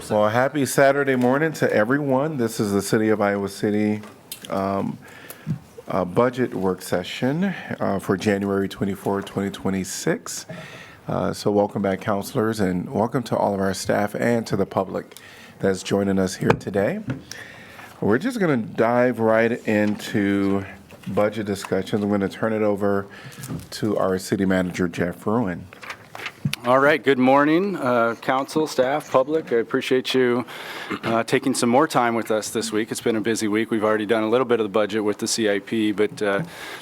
Well, happy Saturday morning to everyone. This is the City of Iowa City budget work session for January 24, 2026. So welcome back, counselors, and welcome to all of our staff and to the public that's joining us here today. We're just going to dive right into budget discussions. I'm going to turn it over to our city manager, Jeff Ruin. All right, good morning, council, staff, public. I appreciate you taking some more time with us this week. It's been a busy week. We've already done a little bit of the budget with the CIP, but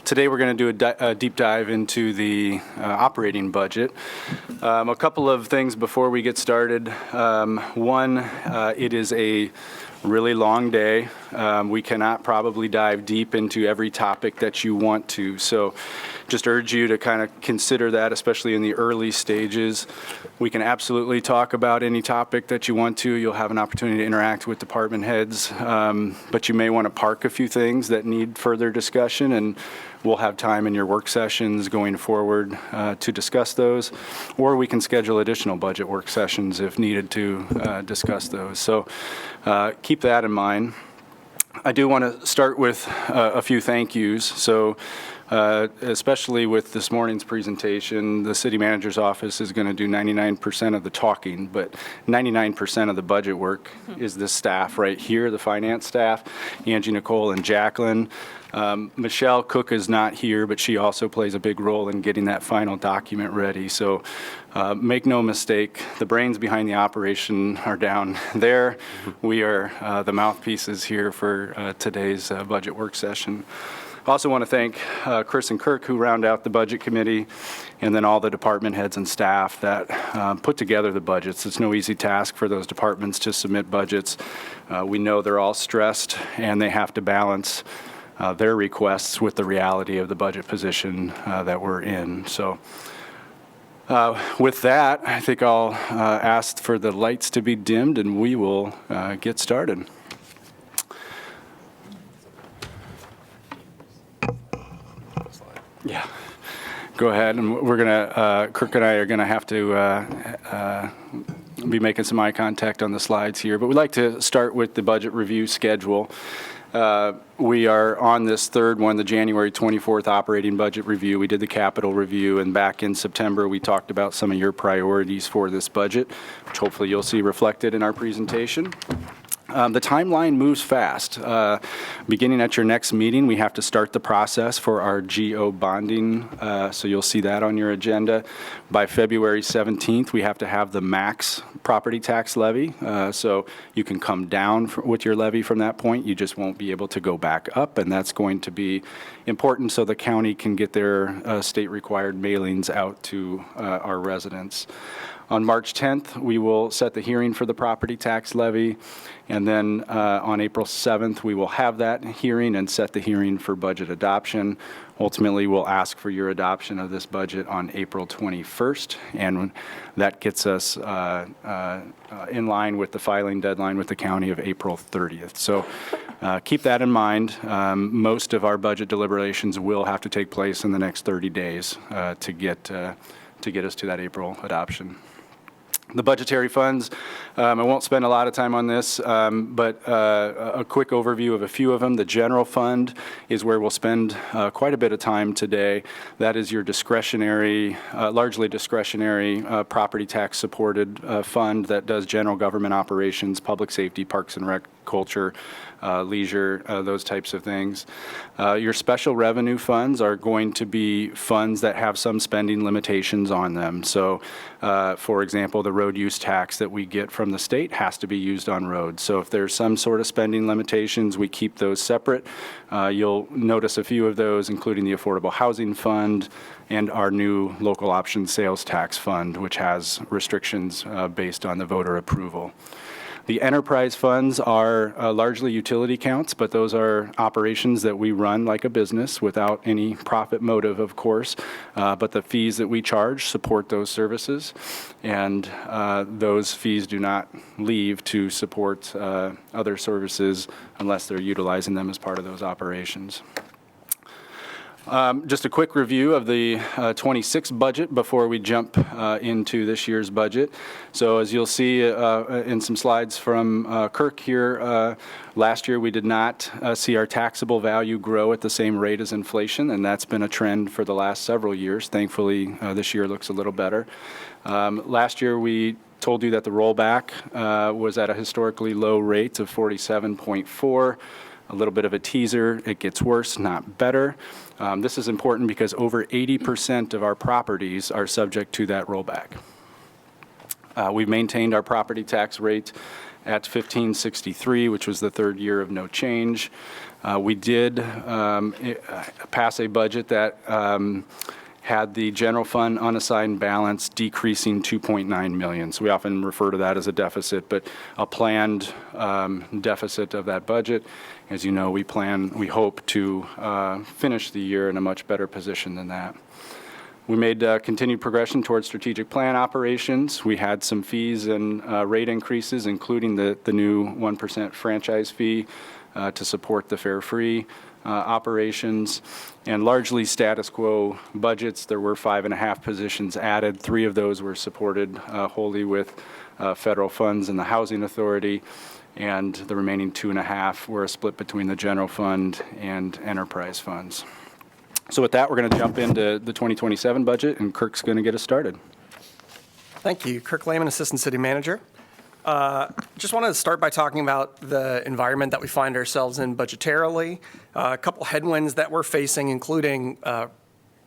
today we're going to do a deep dive into the operating budget. A couple of things before we get started. One, it is a really long day. We cannot probably dive deep into every topic that you want to. So just urge you to kind of consider that, especially in the early stages. We can absolutely talk about any topic that you want to. You'll have an opportunity to interact with department heads, but you may want to park a few things that need further discussion, and we'll have time in your work sessions going forward to discuss those, or we can schedule additional budget work sessions if needed to discuss those. So keep that in mind. I do want to start with a few thank yous. So especially with this morning's presentation, the city manager's office is going to do 99% of the talking, but 99% of the budget work is the staff right here, the finance staff, Angie, Nicole, and Jacqueline. Michelle Cook is not here, but she also plays a big role in getting that final document ready. So make no mistake, the brains behind the operation are down there. We are the mouthpieces here for today's budget work session. I also want to thank Chris and Kirk, who round out the budget committee, and then all the department heads and staff that put together the budgets. It's no easy task for those departments to submit budgets. We know they're all stressed, and they have to balance their requests with the reality of the budget position that we're in. So with that, I think I'll ask for the lights to be dimmed, and we will get started. Yeah, go ahead, and we're gonna, Kirk and I are gonna have to be making some eye contact on the slides here, but we'd like to start with the budget review schedule. We are on this third one, the January 24th operating budget review. We did the capital review, and back in September, we talked about some of your priorities for this budget, which hopefully you'll see reflected in our presentation. The timeline moves fast. Beginning at your next meeting, we have to start the process for our GO bonding, so you'll see that on your agenda. By February 17th, we have to have the max property tax levy, so you can come down with your levy from that point. You just won't be able to go back up, and that's going to be important so the county can get their state-required mailings out to our residents. On March 10th, we will set the hearing for the property tax levy, and then on April 7th, we will have that hearing and set the hearing for budget adoption. Ultimately, we'll ask for your adoption of this budget on April 21st, and that gets us in line with the filing deadline with the county of April 30th. So keep that in mind. Most of our budget deliberations will have to take place in the next 30 days to get us to that April adoption. The budgetary funds, I won't spend a lot of time on this, but a quick overview of a few of them. The general fund is where we'll spend quite a bit of time today. That is your discretionary, largely discretionary property tax supported fund that does general government operations, public safety, parks and rec, culture, leisure, those types of things. Your special revenue funds are going to be funds that have some spending limitations on them. So, for example, the road use tax that we get from the state has to be used on roads. So if there's some sort of spending limitations, we keep those separate. You'll notice a few of those, including the Affordable Housing Fund and our new local option sales tax fund, which has restrictions based on the voter approval. The enterprise funds are largely utility counts, but those are operations that we run like a business without any profit motive, of course. But the fees that we charge support those services, and those fees do not leave to support other services unless they're utilizing them as part of those operations. Just a quick review of the 26 budget before we jump into this year's budget. So as you'll see in some slides from Kirk here, last year we did not see our taxable value grow at the same rate as inflation, and that's been a trend for the last several years. Thankfully, this year looks a little better. Last year we told you that the rollback was at a historically low rate of 47.4. A little bit of a teaser, it gets worse, not better. This is important because over 80% of our properties are subject to that rollback. We've maintained our property tax rate at 1563, which was the third year of no change. We did pass a budget that had the general fund unassigned balance decreasing 2.9 million. So we often refer to that as a deficit, but a planned deficit of that budget. As you know, we hope to finish the year in a much better position than that. We made continued progression towards strategic plan operations. We had some fees and rate increases, including the new 1% franchise fee to support the fare-free operations, and largely status quo budgets. There were 5.5 positions added. 3 of those were supported wholly with federal funds and the Housing Authority, and the remaining 2.5 were a split between the general fund and enterprise funds. So with that, we're going to jump into the 2027 budget, and Kirk's going to get us started. Thank you. Kirk Lehman, Assistant City Manager. Just wanted to start by talking about the environment that we find ourselves in budgetarily. A couple headwinds that we're facing, including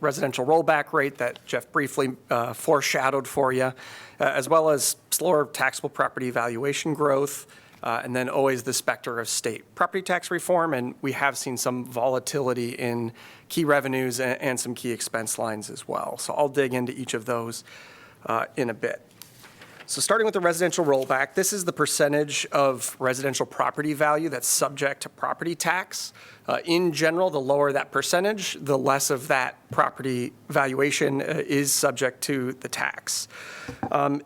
residential rollback rate that Jeff briefly foreshadowed for you, as well as slower taxable property valuation growth, and then always the specter of state property tax reform. And we have seen some volatility in key revenues and some key expense lines as well. So I'll dig into each of those in a bit. So starting with the residential rollback, this is the percentage of residential property value that's subject to property tax. In general, the lower that percentage, the less of that property valuation is subject to the tax.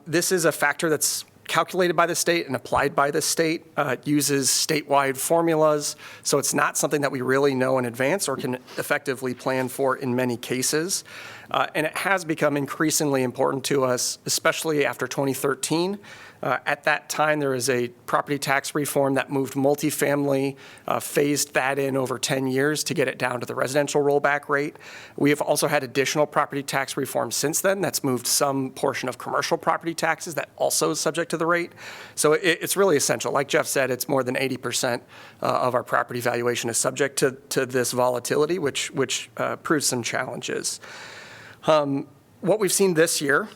This is a factor that's calculated by the state and applied by the state. It uses statewide formulas, so it's not something that we really know in advance or can effectively plan for in many cases. And it has become increasingly important to us, especially after 2013. At that time, there was a property tax reform that moved multifamily, phased that in over 10 years to get it down to the residential rollback rate. We have also had additional property tax reform since then that's moved some portion of commercial property taxes that also is subject to the rate. So it's really essential. Like Jeff said, it's more than 80% of our property valuation is subject to this volatility, which proves some challenges. What we've seen this year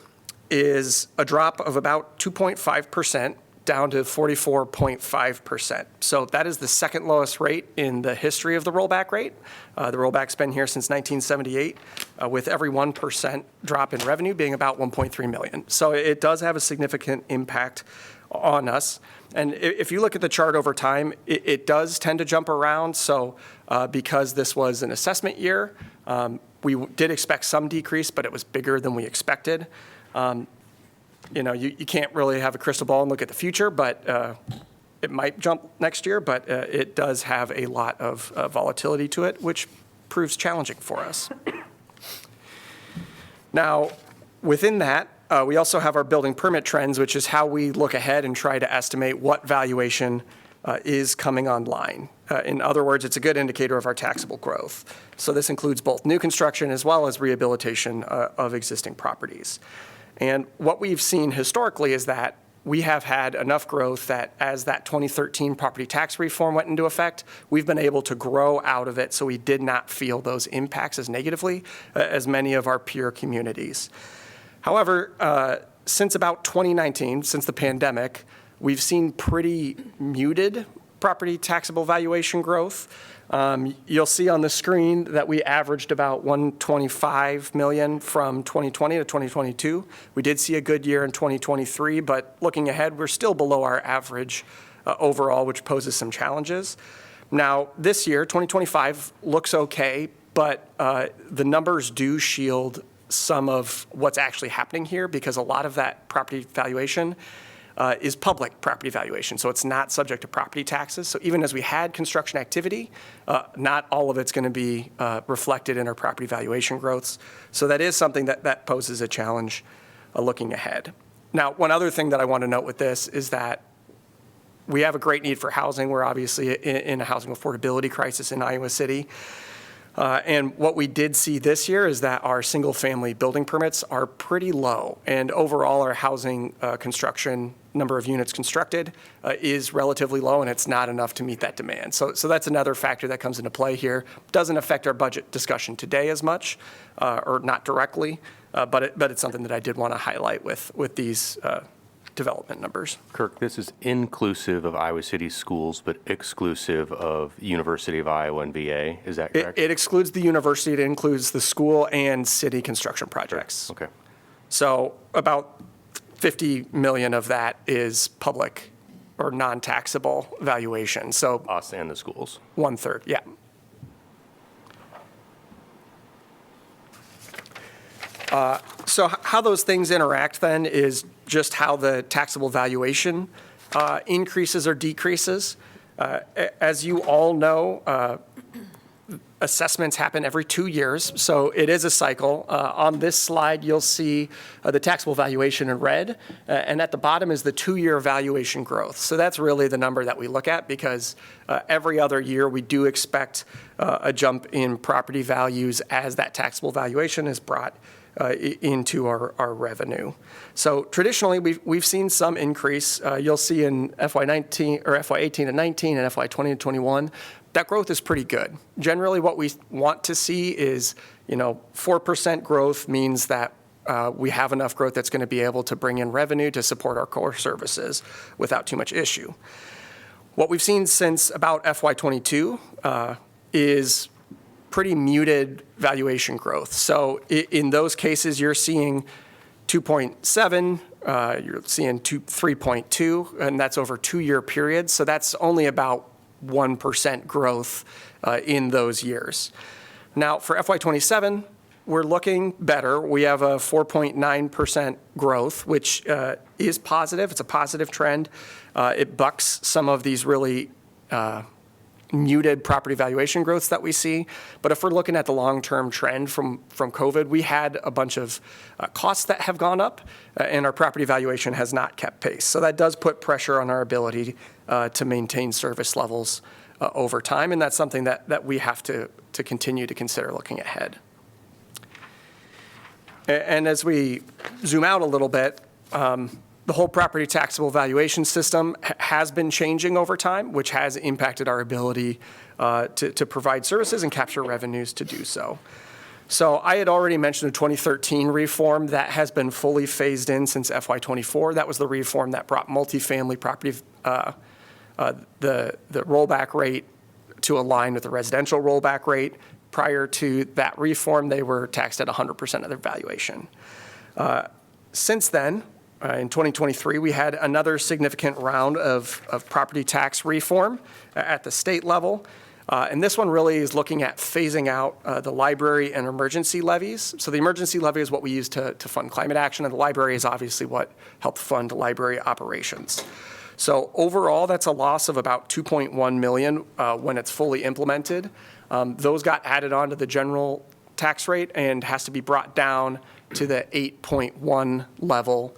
is a drop of about 2.5% down to 44.5%. So that is the second lowest rate in the history of the rollback rate. The rollback's been here since 1978, with every 1% drop in revenue being about 1.3 million. So it does have a significant impact on us. And if you look at the chart over time, it does tend to jump around. So because this was an assessment year, we did expect some decrease, but it was bigger than we expected. You can't really have a crystal ball and look at the future, but it might jump next year, but it does have a lot of volatility to it, which proves challenging for us. Now, within that, we also have our building permit trends, which is how we look ahead and try to estimate what valuation is coming online. In other words, it's a good indicator of our taxable growth. So this includes both new construction as well as rehabilitation of existing properties. And what we've seen historically is that we have had enough growth that as that 2013 property tax reform went into effect, we've been able to grow out of it, so we did not feel those impacts as negatively as many of our peer communities. However, since about 2019, since the pandemic, we've seen pretty muted property taxable valuation growth. You'll see on the screen that we averaged about 125 million from 2020 to 2022. We did see a good year in 2023, but looking ahead, we're still below our average overall, which poses some challenges. Now, this year, 2025, looks okay, but the numbers do shield some of what's actually happening here, because a lot of that property valuation is public property valuation. So it's not subject to property taxes. So even as we had construction activity, not all of it's going to be reflected in our property valuation growths. So that is something that poses a challenge looking ahead. Now, one other thing that I want to note with this is that we have a great need for housing. We're obviously in a housing affordability crisis in Iowa City. And what we did see this year is that our single-family building permits are pretty low. And overall, our housing construction, number of units constructed, is relatively low, and it's not enough to meet that demand. So that's another factor that comes into play here. Doesn't affect our budget discussion today as much, or not directly, but it's something that I did want to highlight with these development numbers. Kirk, this is inclusive of Iowa City schools, but exclusive of University of Iowa and VA. Is that correct? It excludes the university. It includes the school and city construction projects. Okay. So about 50 million of that is public or non-taxable valuation. So Us and the schools. 1/3, yeah. So how those things interact then is just how the taxable valuation increases or decreases. As you all know, assessments happen every 2 years, so it is a cycle. On this slide, you'll see the taxable valuation in red, and at the bottom is the 2-year valuation growth. So that's really the number that we look at, because every other year we do expect a jump in property values as that taxable valuation is brought into our revenue. So traditionally, we've seen some increase. You'll see in FY19 or FY18 and 19 and FY20 and 21, that growth is pretty good. Generally, what we want to see is, 4% growth means that we have enough growth that's going to be able to bring in revenue to support our core services without too much issue. What we've seen since about FY22 is pretty muted valuation growth. So in those cases, you're seeing 2.7, you're seeing 3.2, and that's over 2-year periods. So that's only about 1% growth in those years. Now for FY27, we're looking better. We have a 4.9% growth, which is positive. It's a positive trend. It bucks some of these really muted property valuation growths that we see. But if we're looking at the long-term trend from COVID, we had a bunch of costs that have gone up, and our property valuation has not kept pace. So that does put pressure on our ability to maintain service levels over time, and that's something that we have to continue to consider looking ahead. And as we zoom out a little bit, the whole property taxable valuation system has been changing over time, which has impacted our ability to provide services and capture revenues to do so. So I had already mentioned the 2013 reform that has been fully phased in since FY24. That was the reform that brought multifamily property, the rollback rate to align with the residential rollback rate. Prior to that reform, they were taxed at 100% of their valuation. Since then, in 2023, we had another significant round of property tax reform at the state level. And this one really is looking at phasing out the library and emergency levies. So the emergency levy is what we use to fund climate action, and the library is obviously what helped fund library operations. So overall, that's a loss of about $2.1 million when it's fully implemented. Those got added onto the general tax rate and has to be brought down to the 8.1 level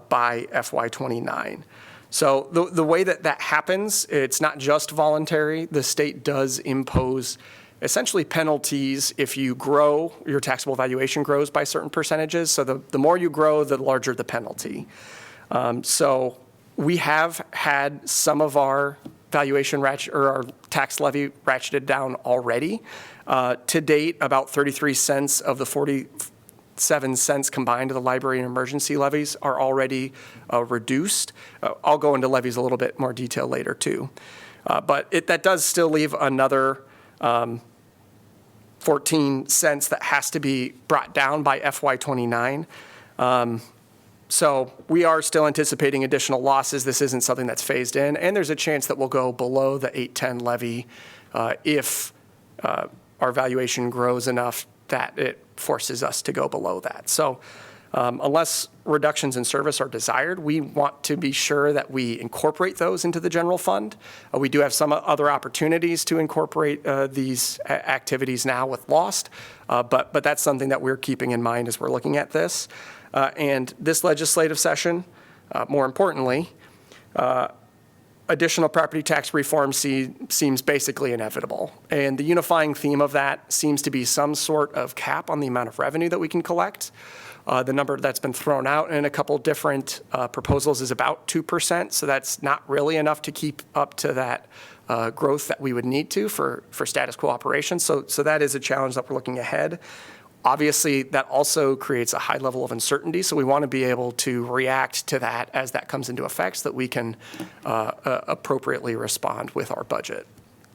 by FY29. So the way that happens, it's not just voluntary. The state does impose essentially penalties if you grow, your taxable valuation grows by certain percentages. So the more you grow, the larger the penalty. So we have had some of our valuation or our tax levy ratcheted down already. To date, about 33 cents of the 47 cents combined of the library and emergency levies are already reduced. I'll go into levies a little bit more detail later too. But that does still leave another 14 cents that has to be brought down by FY29. So we are still anticipating additional losses. This isn't something that's phased in, and there's a chance that we'll go below the 810 levy if our valuation grows enough that it forces us to go below that. So Unless reductions in service are desired, we want to be sure that we incorporate those into the general fund. We do have some other opportunities to incorporate these activities now with Lost, but that's something that we're keeping in mind as we're looking at this. And this legislative session, more importantly, additional property tax reform seems basically inevitable. And the unifying theme of that seems to be some sort of cap on the amount of revenue that we can collect. The number that's been thrown out in a couple different proposals is about 2%, so that's not really enough to keep up to that growth that we would need to for status quo operations. So that is a challenge that we're looking ahead. Obviously, that also creates a high level of uncertainty, so we want to be able to react to that as that comes into effect so that we can appropriately respond with our budget.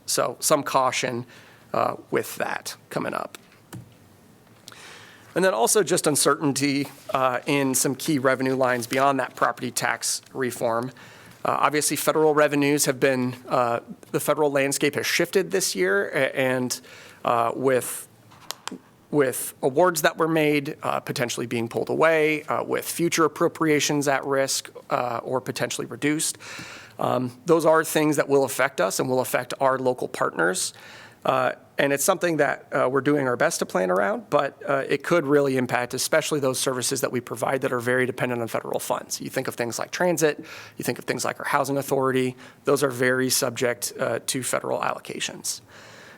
So some caution with that coming up. And then also just uncertainty in some key revenue lines beyond that property tax reform. Obviously, federal revenues have been, the federal landscape has shifted this year, and with awards that were made potentially being pulled away, with future appropriations at risk or potentially reduced. Those are things that will affect us and will affect our local partners. And it's something that we're doing our best to plan around, but it could really impact, especially those services that we provide that are very dependent on federal funds. You think of things like transit, you think of things like our housing authority. Those are very subject to federal allocations.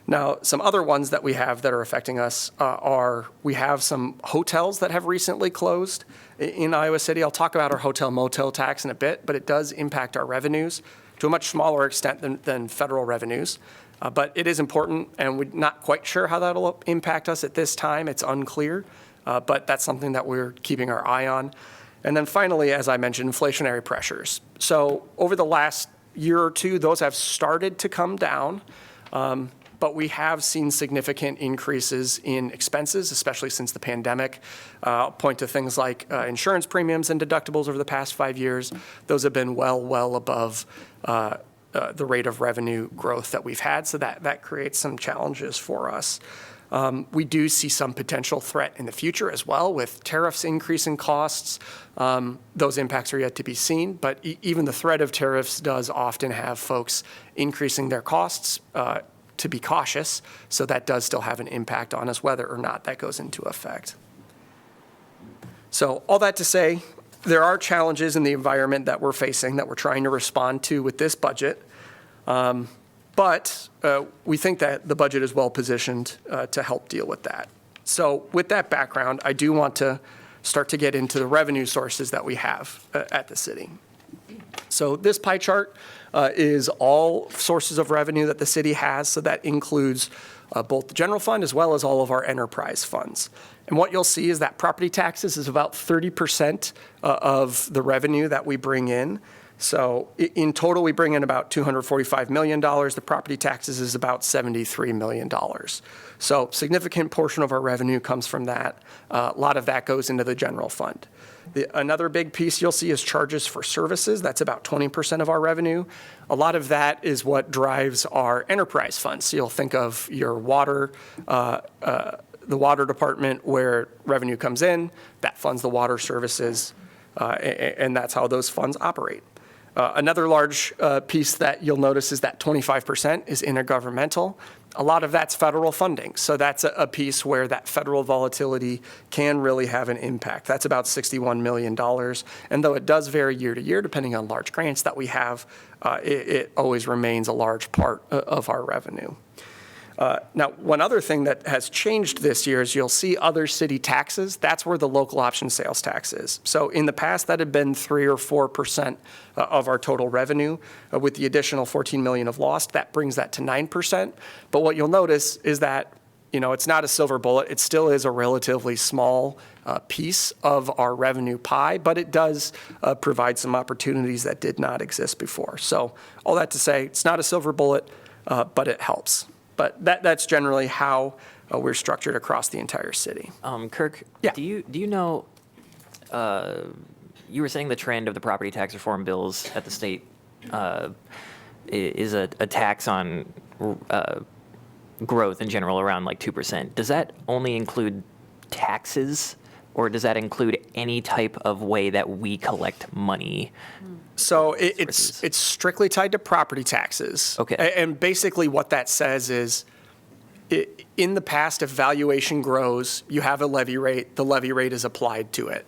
Now, some other ones that we have that are affecting us are we have some hotels that have recently closed in Iowa City. I'll talk about our hotel motel tax in a bit, but it does impact our revenues to a much smaller extent than federal revenues. But it is important, and we're not quite sure how that'll impact us at this time. It's unclear, but that's something that we're keeping our eye on. And then finally, as I mentioned, inflationary pressures. So over the last year or two, those have started to come down. But we have seen significant increases in expenses, especially since the pandemic. I'll point to things like insurance premiums and deductibles over the past 5 years. Those have been well above the rate of revenue growth that we've had, so that creates some challenges for us. We do see some potential threat in the future as well with tariffs increasing costs. Those impacts are yet to be seen, but even the threat of tariffs does often have folks increasing their costs to be cautious, so that does still have an impact on us whether or not that goes into effect. So all that to say, there are challenges in the environment that we're facing that we're trying to respond to with this budget, but we think that the budget is well positioned to help deal with that. So with that background, I do want to start to get into the revenue sources that we have at the city. So this pie chart is all sources of revenue that the city has, so that includes both the general fund as well as all of our enterprise funds. And what you'll see is that property taxes is about 30% of the revenue that we bring in. So in total, we bring in about $245 million. The property taxes is about $73 million. So significant portion of our revenue comes from that. A lot of that goes into the general fund. Another big piece you'll see is charges for services. That's about 20% of our revenue. A lot of that is what drives our enterprise funds. So you'll think of your water, the water department where revenue comes in, that funds the water services, and that's how those funds operate. Another large piece that you'll notice is that 25% is intergovernmental. A lot of that's federal funding. So that's a piece where that federal volatility can really have an impact. That's about $61 million. And though it does vary year to year, depending on large grants that we have, it always remains a large part of our revenue. Now, one other thing that has changed this year is you'll see other city taxes. That's where the local option sales tax is. So in the past, that had been 3 or 4% of our total revenue. With the additional $14 million of Lost, that brings that to 9%. But what you'll notice is that, it's not a silver bullet. It still is a relatively small piece of our revenue pie, but it does provide some opportunities that did not exist before. So all that to say, it's not a silver bullet, but it helps. But that's generally how we're structured across the entire city. Kirk, Yeah. do you know, you were saying the trend of the property tax reform bills at the state is a tax on growth in general around like 2%. Does that only include taxes, Or does that include any type of way that we collect money? So Sources. it's strictly tied to property taxes. Okay. And basically what that says is, in the past, if valuation grows, you have a levy rate, the levy rate is applied to it.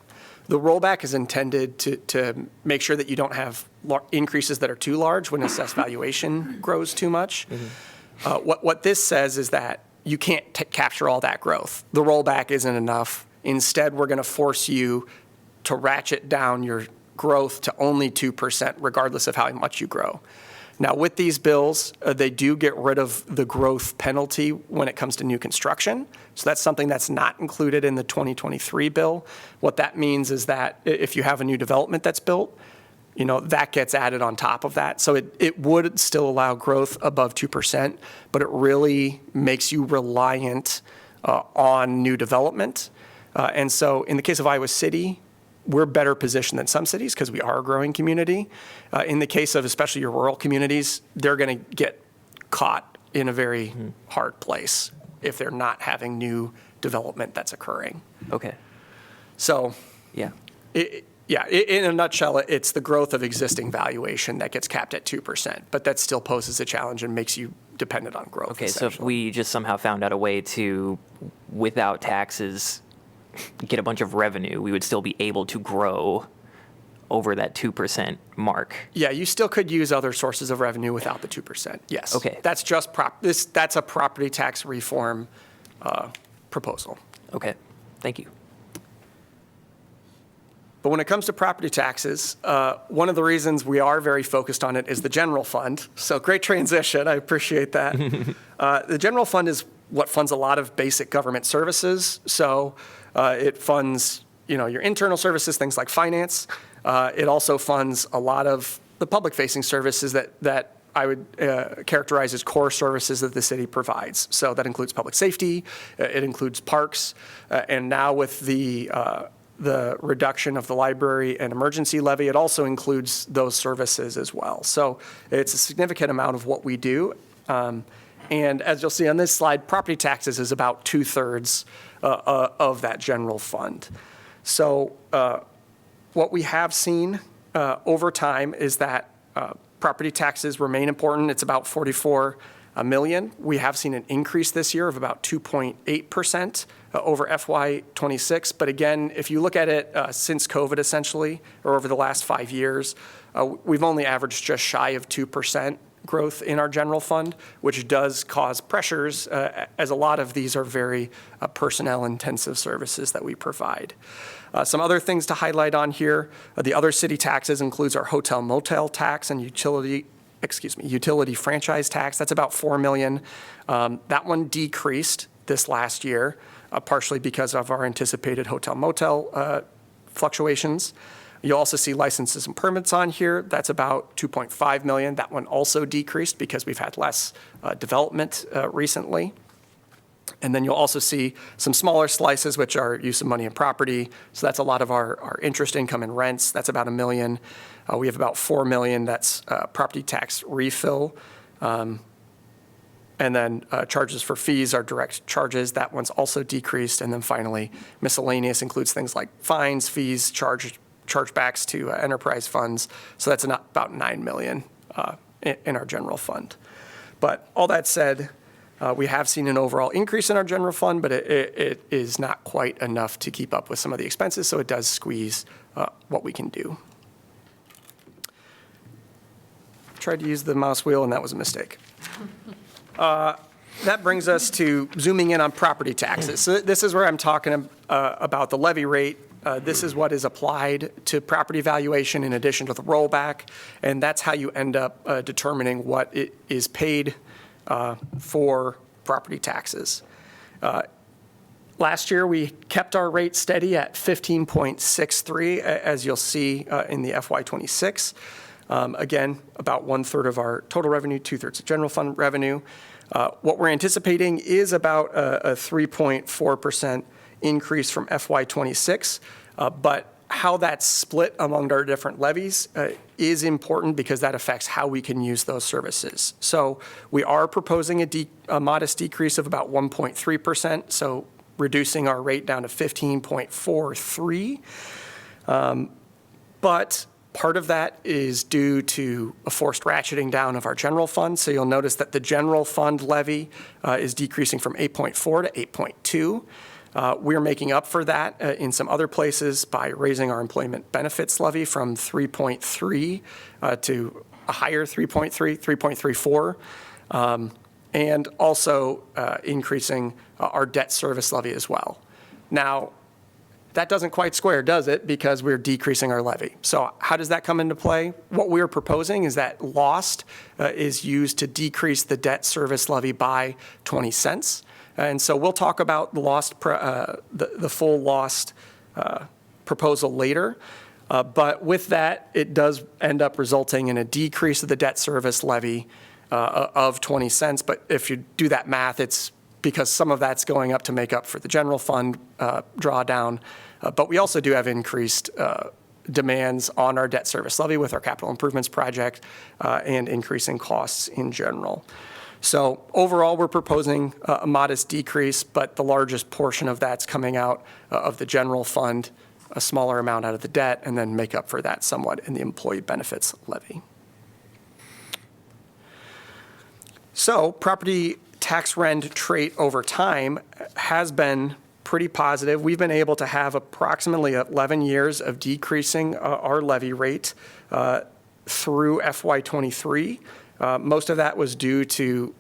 The rollback is intended to make sure that you don't have increases that are too large when assessed valuation grows too much. What this says is that you can't capture all that growth. The rollback isn't enough. Instead, we're going to force you to ratchet down your growth to only 2%, regardless of how much you grow. Now, with these bills, they do get rid of the growth penalty when it comes to new construction. So that's something that's not included in the 2023 bill. What that means is that if you have a new development that's built, that gets added on top of that. So it would still allow growth above 2%, but it really makes you reliant on new development. And so in the case of Iowa City, we're better positioned than some cities because we are a growing community. In the case of especially your rural communities, they're going to get caught in a very hard place if they're not having new development that's occurring. Okay. So Yeah. in a nutshell, it's the growth of existing valuation that gets capped at 2%, but that still poses a challenge and makes you dependent on growth. Okay, so if we just somehow found out a way to, without taxes, get a bunch of revenue, we would still be able to grow over that 2% mark. Yeah, you still could use other sources of revenue without the 2%. Yes. Okay. That's just that's a property tax reform proposal. Okay, thank you. But when it comes to property taxes, one of the reasons we are very focused on it is the general fund. So great transition. I appreciate that. The general fund is what funds a lot of basic government services. So it funds, your internal services, things like finance. It also funds a lot of the public-facing services that I would characterize as core services that the city provides. So that includes public safety, it includes parks, and now with the reduction of the library and emergency levy, it also includes those services as well. So it's a significant amount of what we do. And as you'll see on this slide, property taxes is about 2/3 of that general fund. So what we have seen over time is that property taxes remain important. It's about $44 million. We have seen an increase this year of about 2.8% over FY26. But again, if you look at it since COVID essentially, or over the last 5 years, we've only averaged just shy of 2% growth in our general fund, which does cause pressures, as a lot of these are very personnel-intensive services that we provide. Some other things to highlight on here, the other city taxes includes our hotel motel tax and utility franchise tax. That's about $4 million. That one decreased this last year, partially because of our anticipated hotel motel fluctuations. You'll also see licenses and permits on here. That's about $2.5 million. That one also decreased because we've had less development recently. And then you'll also see some smaller slices, which are use of money and property. So that's a lot of our interest income and rents. That's about $1 million. We have about $4 million. That's property tax refill. And then charges for fees are direct charges. That one's also decreased. And then finally, miscellaneous includes things like fines, fees, chargebacks to enterprise funds. So that's about $9 million in our general fund. But all that said, we have seen an overall increase in our general fund, but it is not quite enough to keep up with some of the expenses, so it does squeeze what we can do. Tried to use the mouse wheel, and that was a mistake. That brings us to zooming in on property taxes. So this is where I'm talking about the levy rate. This is what is applied to property valuation in addition to the rollback, and that's how you end up determining what it is paid for property taxes. Last year, we kept our rate steady at 15.63, as you'll see in the FY26. Again, about 1/3 of our total revenue, 2/3 of general fund revenue. What we're anticipating is about a 3.4% increase from FY26, but how that's split among our different levies is important because that affects how we can use those services. So we are proposing a modest decrease of about 1.3%. So reducing our rate down to 15.43. But part of that is due to a forced ratcheting down of our general fund. So you'll notice that the general fund levy is decreasing from 8.4 to 8.2. We're making up for that in some other places by raising our employment benefits levy from 3.3 to a higher 3.3, 3.34, and also increasing our debt service levy as well. Now, that doesn't quite square, does it? Because we're decreasing our levy. So how does that come into play? What we're proposing is that lost is used to decrease the debt service levy by 20 cents. And so we'll talk about the lost, the full lost proposal later. But with that, it does end up resulting in a decrease of the debt service levy of 20 cents. But if you do that math, it's because some of that's going up to make up for the general fund drawdown. But we also do have increased demands on our debt service levy with our capital improvements project and increasing costs in general. So overall, we're proposing a modest decrease, but the largest portion of that's coming out of the general fund, a smaller amount out of the debt, and then make up for that somewhat in the employee benefits levy. So property tax rent trait over time has been pretty positive. We've been able to have approximately 11 years of decreasing our levy rate through FY23. Most of that was due to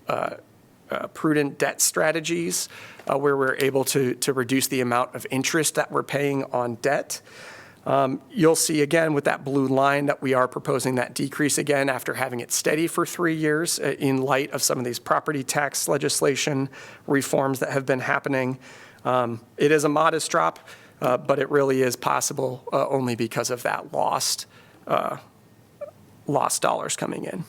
prudent debt strategies where we're able to reduce the amount of interest that we're paying on debt. You'll see again with that blue line that we are proposing that decrease again after having it steady for 3 years in light of some of these property tax legislation reforms that have been happening. It is a modest drop, but it really is possible only because of that lost dollars coming in.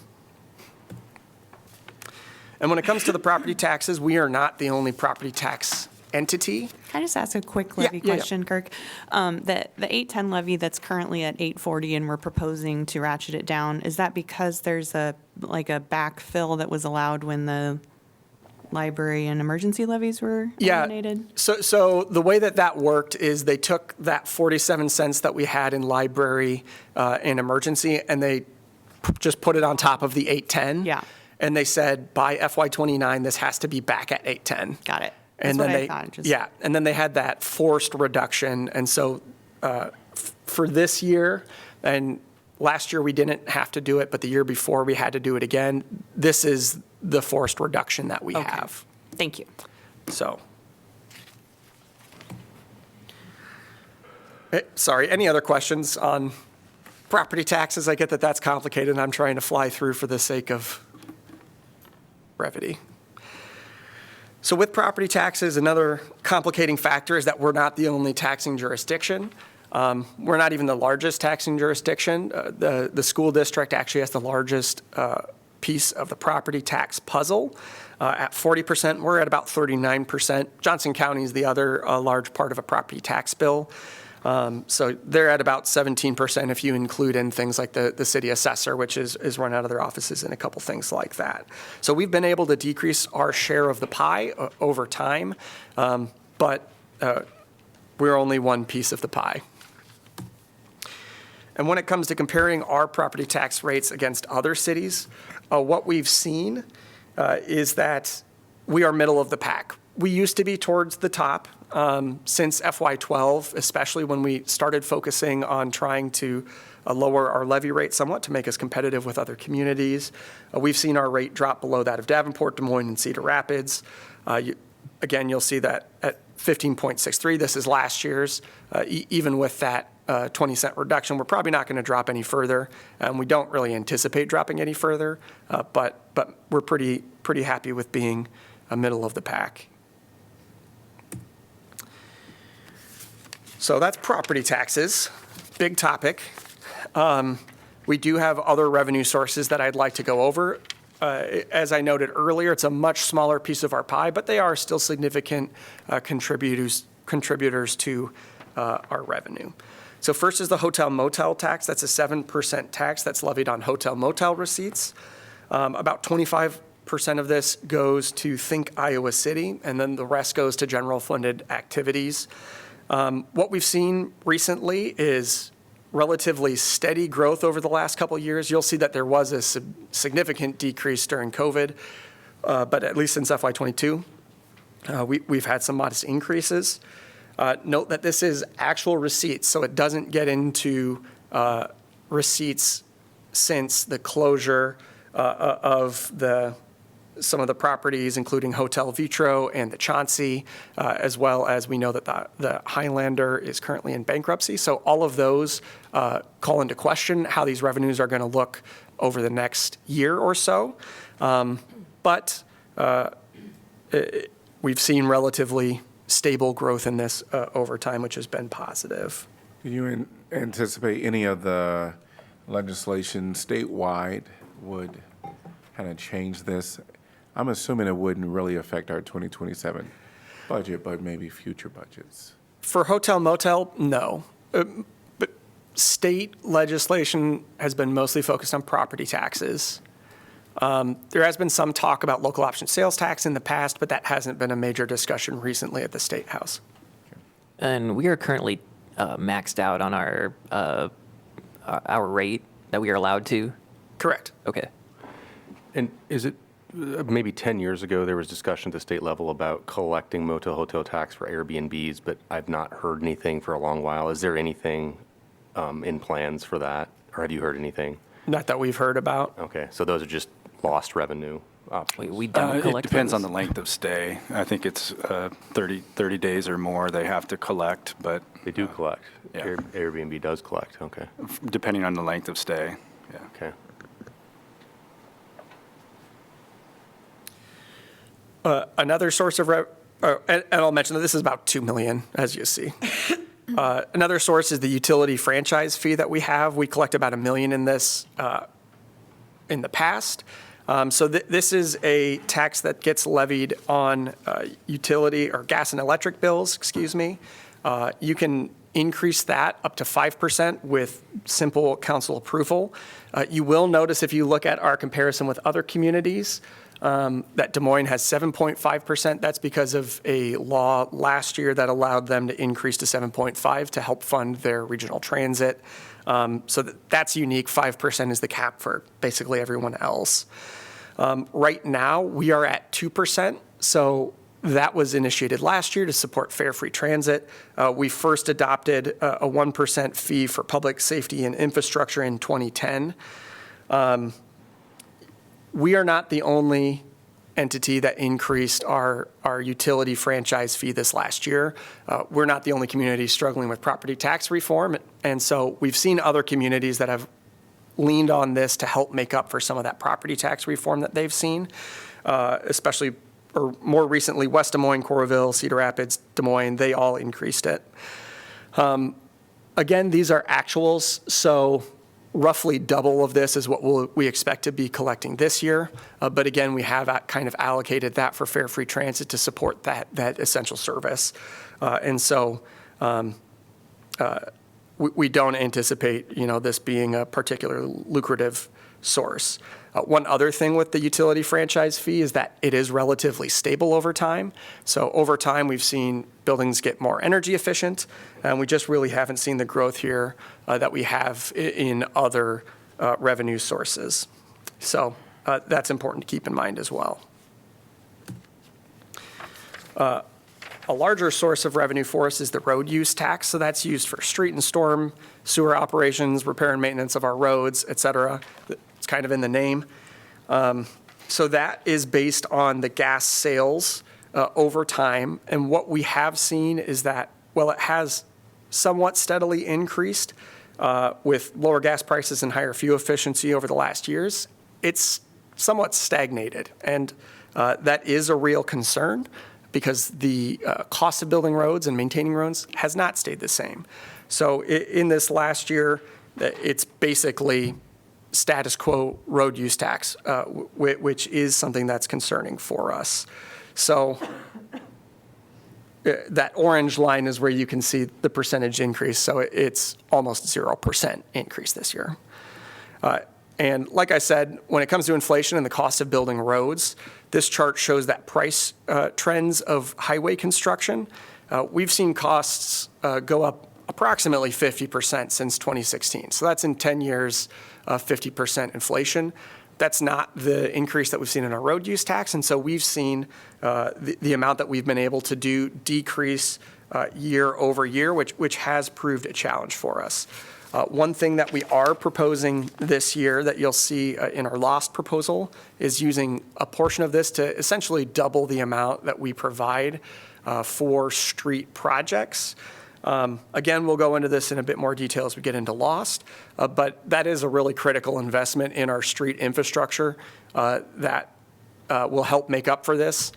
And when it comes to the property taxes, we are not the only property tax entity. Can I just ask a quick levy Yeah. question, Kirk? The 810 levy that's currently at 840 and we're proposing to ratchet it down, is that because there's a backfill that was allowed when the library and emergency levies were eliminated? So the way that worked is they took that 47 cents that we had in library and emergency and they just put it on top of the 810. Yeah. And they said by FY29 this has to be back at 810. Got it. And That's then what I thought. yeah, and then they had that forced reduction. And so for this year, and last year we didn't have to do it, but the year before we had to do it again, this is the forced reduction that we have. Thank you. So. Sorry, any other questions on property taxes? I get that that's complicated and I'm trying to fly through for the sake of brevity. So with property taxes, another complicating factor is that we're not the only taxing jurisdiction. We're not even the largest taxing jurisdiction. The school district actually has the largest piece of the property tax puzzle. At 40%, we're at about 39%. Johnson County is the other large part of a property tax bill. So they're at about 17% if you include in things like the city assessor, which is run out of their offices and a couple things like that. So we've been able to decrease our share of the pie over time, but we're only one piece of the pie. And when it comes to comparing our property tax rates against other cities, what we've seen is that we are middle of the pack. We used to be towards the top since FY12, especially when we started focusing on trying to lower our levy rate somewhat to make us competitive with other communities. We've seen our rate drop below that of Davenport, Des Moines, and Cedar Rapids. Again, you'll see that at 15.63, this is last year's. Even with that 20-cent reduction, we're probably not going to drop any further. We don't really anticipate dropping any further, but we're pretty happy with being middle of the pack. So that's property taxes, big topic. We do have other revenue sources that I'd like to go over. As I noted earlier, it's a much smaller piece of our pie, but they are still significant contributors to our revenue. So first is the hotel motel tax. That's a 7% tax that's levied on hotel motel receipts. About 25 5% of this goes to Think Iowa City, and then the rest goes to general funded activities. What we've seen recently is relatively steady growth over the last couple of years. You'll see that there was a significant decrease during COVID, but at least since FY22, we've had some modest increases. Note that this is actual receipts, so it doesn't get into receipts since the closure of some of the properties, including Hotel Vitro and the Chauncey, as well as we know that the Highlander is currently in bankruptcy. So all of those call into question how these revenues are going to look over the next year or so. But we've seen relatively stable growth in this over time, which has been positive. Do you anticipate any of the legislation statewide would kind of change this? I'm assuming it wouldn't really affect our 2027 budget, but maybe future budgets. For hotel motel, no. But state legislation has been mostly focused on property taxes. There has been some talk about local option sales tax in the past, but that hasn't been a major discussion recently at the State House. And we are currently maxed out on our rate that we are allowed to. Correct. Okay. And is it, maybe 10 years ago, there was discussion at the state level about collecting motel hotel tax for Airbnbs, but I've not heard anything for a long while. Is there anything in plans for that, or have you heard anything? Not that we've heard about. Okay, so those are just lost revenue options. We don't collect It depends those? on the length of stay. I think it's 30 days or more they have to collect, but They do collect. Yeah. Airbnb does collect, okay. depending on the length of stay, yeah. Okay. Another source of and I'll mention that this is about $2 million, as you see. Another source is the utility franchise fee that we have. We collect about $1 million in this in the past. So this is a tax that gets levied on utility or gas and electric bills, excuse me. You can increase that up to 5% with simple council approval. You will notice if you look at our comparison with other communities, that Des Moines has 7.5%. That's because of a law last year that allowed them to increase to 7.5 to help fund their regional transit. So that's unique. 5% is the cap for basically everyone else. Right now, we are at 2%. So that was initiated last year to support fare free transit. We first adopted a 1% fee for public safety and infrastructure in 2010. We are not the only entity that increased our utility franchise fee this last year. We're not the only community struggling with property tax reform. And so we've seen other communities that have leaned on this to help make up for some of that property tax reform that they've seen, especially, or more recently, West Des Moines, Coralville, Cedar Rapids, Des Moines, they all increased it. Again, these are actuals, so roughly double of this is what we expect to be collecting this year. But again, we have kind of allocated that for fare free transit to support that essential service. And so we don't anticipate, this being a particularly lucrative source. One other thing with the utility franchise fee is that it is relatively stable over time. So over time, we've seen buildings get more energy efficient, and we just really haven't seen the growth here that we have in other revenue sources. So that's important to keep in mind as well. A larger source of revenue for us is the road use tax. So that's used for street and storm, sewer operations, repair and maintenance of our roads, et cetera. It's kind of in the name. So that is based on the gas sales over time. And what we have seen is that, well, it has somewhat steadily increased with lower gas prices and higher fuel efficiency over the last years. It's somewhat stagnated. And that is a real concern because the cost of building roads and maintaining roads has not stayed the same. So in this last year, it's basically status quo road use tax, which is something that's concerning for us. So that orange line is where you can see the percentage increase. So it's almost 0% increase this year. And like I said, when it comes to inflation and the cost of building roads, this chart shows that price trends of highway construction. We've seen costs go up approximately 50% since 2016. So that's in 10 years, 50% inflation. That's not the increase that we've seen in our road use tax. And so we've seen the amount that we've been able to do decrease year over year, which has proved a challenge for us. One thing that we are proposing this year that you'll see in our lost proposal is using a portion of this to essentially double the amount that we provide for street projects. Again, we'll go into this in a bit more detail as we get into lost, but that is a really critical investment in our street infrastructure that will help make up for this.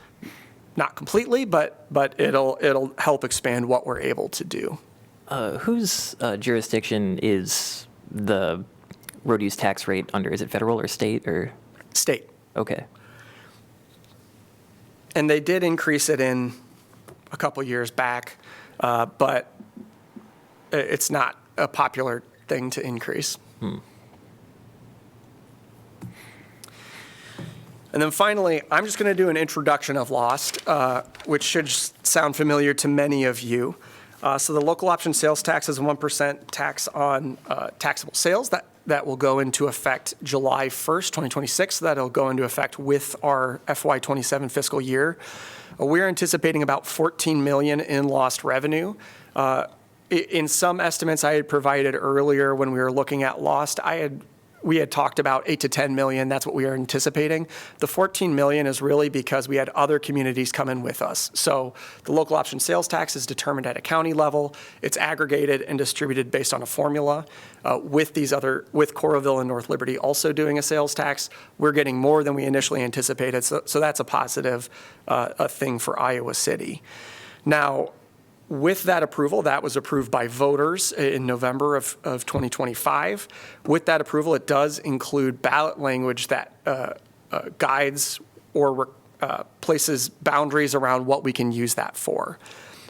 Not completely, but it'll help expand what we're able to do. Whose jurisdiction is the road use tax rate under? Is it federal or state or? State. Okay. And they did increase it in a couple years back, but it's not a popular thing to increase. And then finally, I'm just going to do an introduction of Lost, which should sound familiar to many of you. So the local option sales tax is a 1% tax on taxable sales that will go into effect July 1st, 2026. That'll go into effect with our FY2027 fiscal year. We're anticipating about $14 million in lost revenue. In some estimates I had provided earlier when we were looking at lost, we had talked about 8 to 10 million. That's what we are anticipating. The 14 million is really because we had other communities come in with us. So the local option sales tax is determined at a county level. It's aggregated and distributed based on a formula. With Coralville and North Liberty also doing a sales tax, we're getting more than we initially anticipated. So that's a positive thing for Iowa City. Now, with that approval, that was approved by voters in November of 2025. With that approval, it does include ballot language that guides or places boundaries around what we can use that for.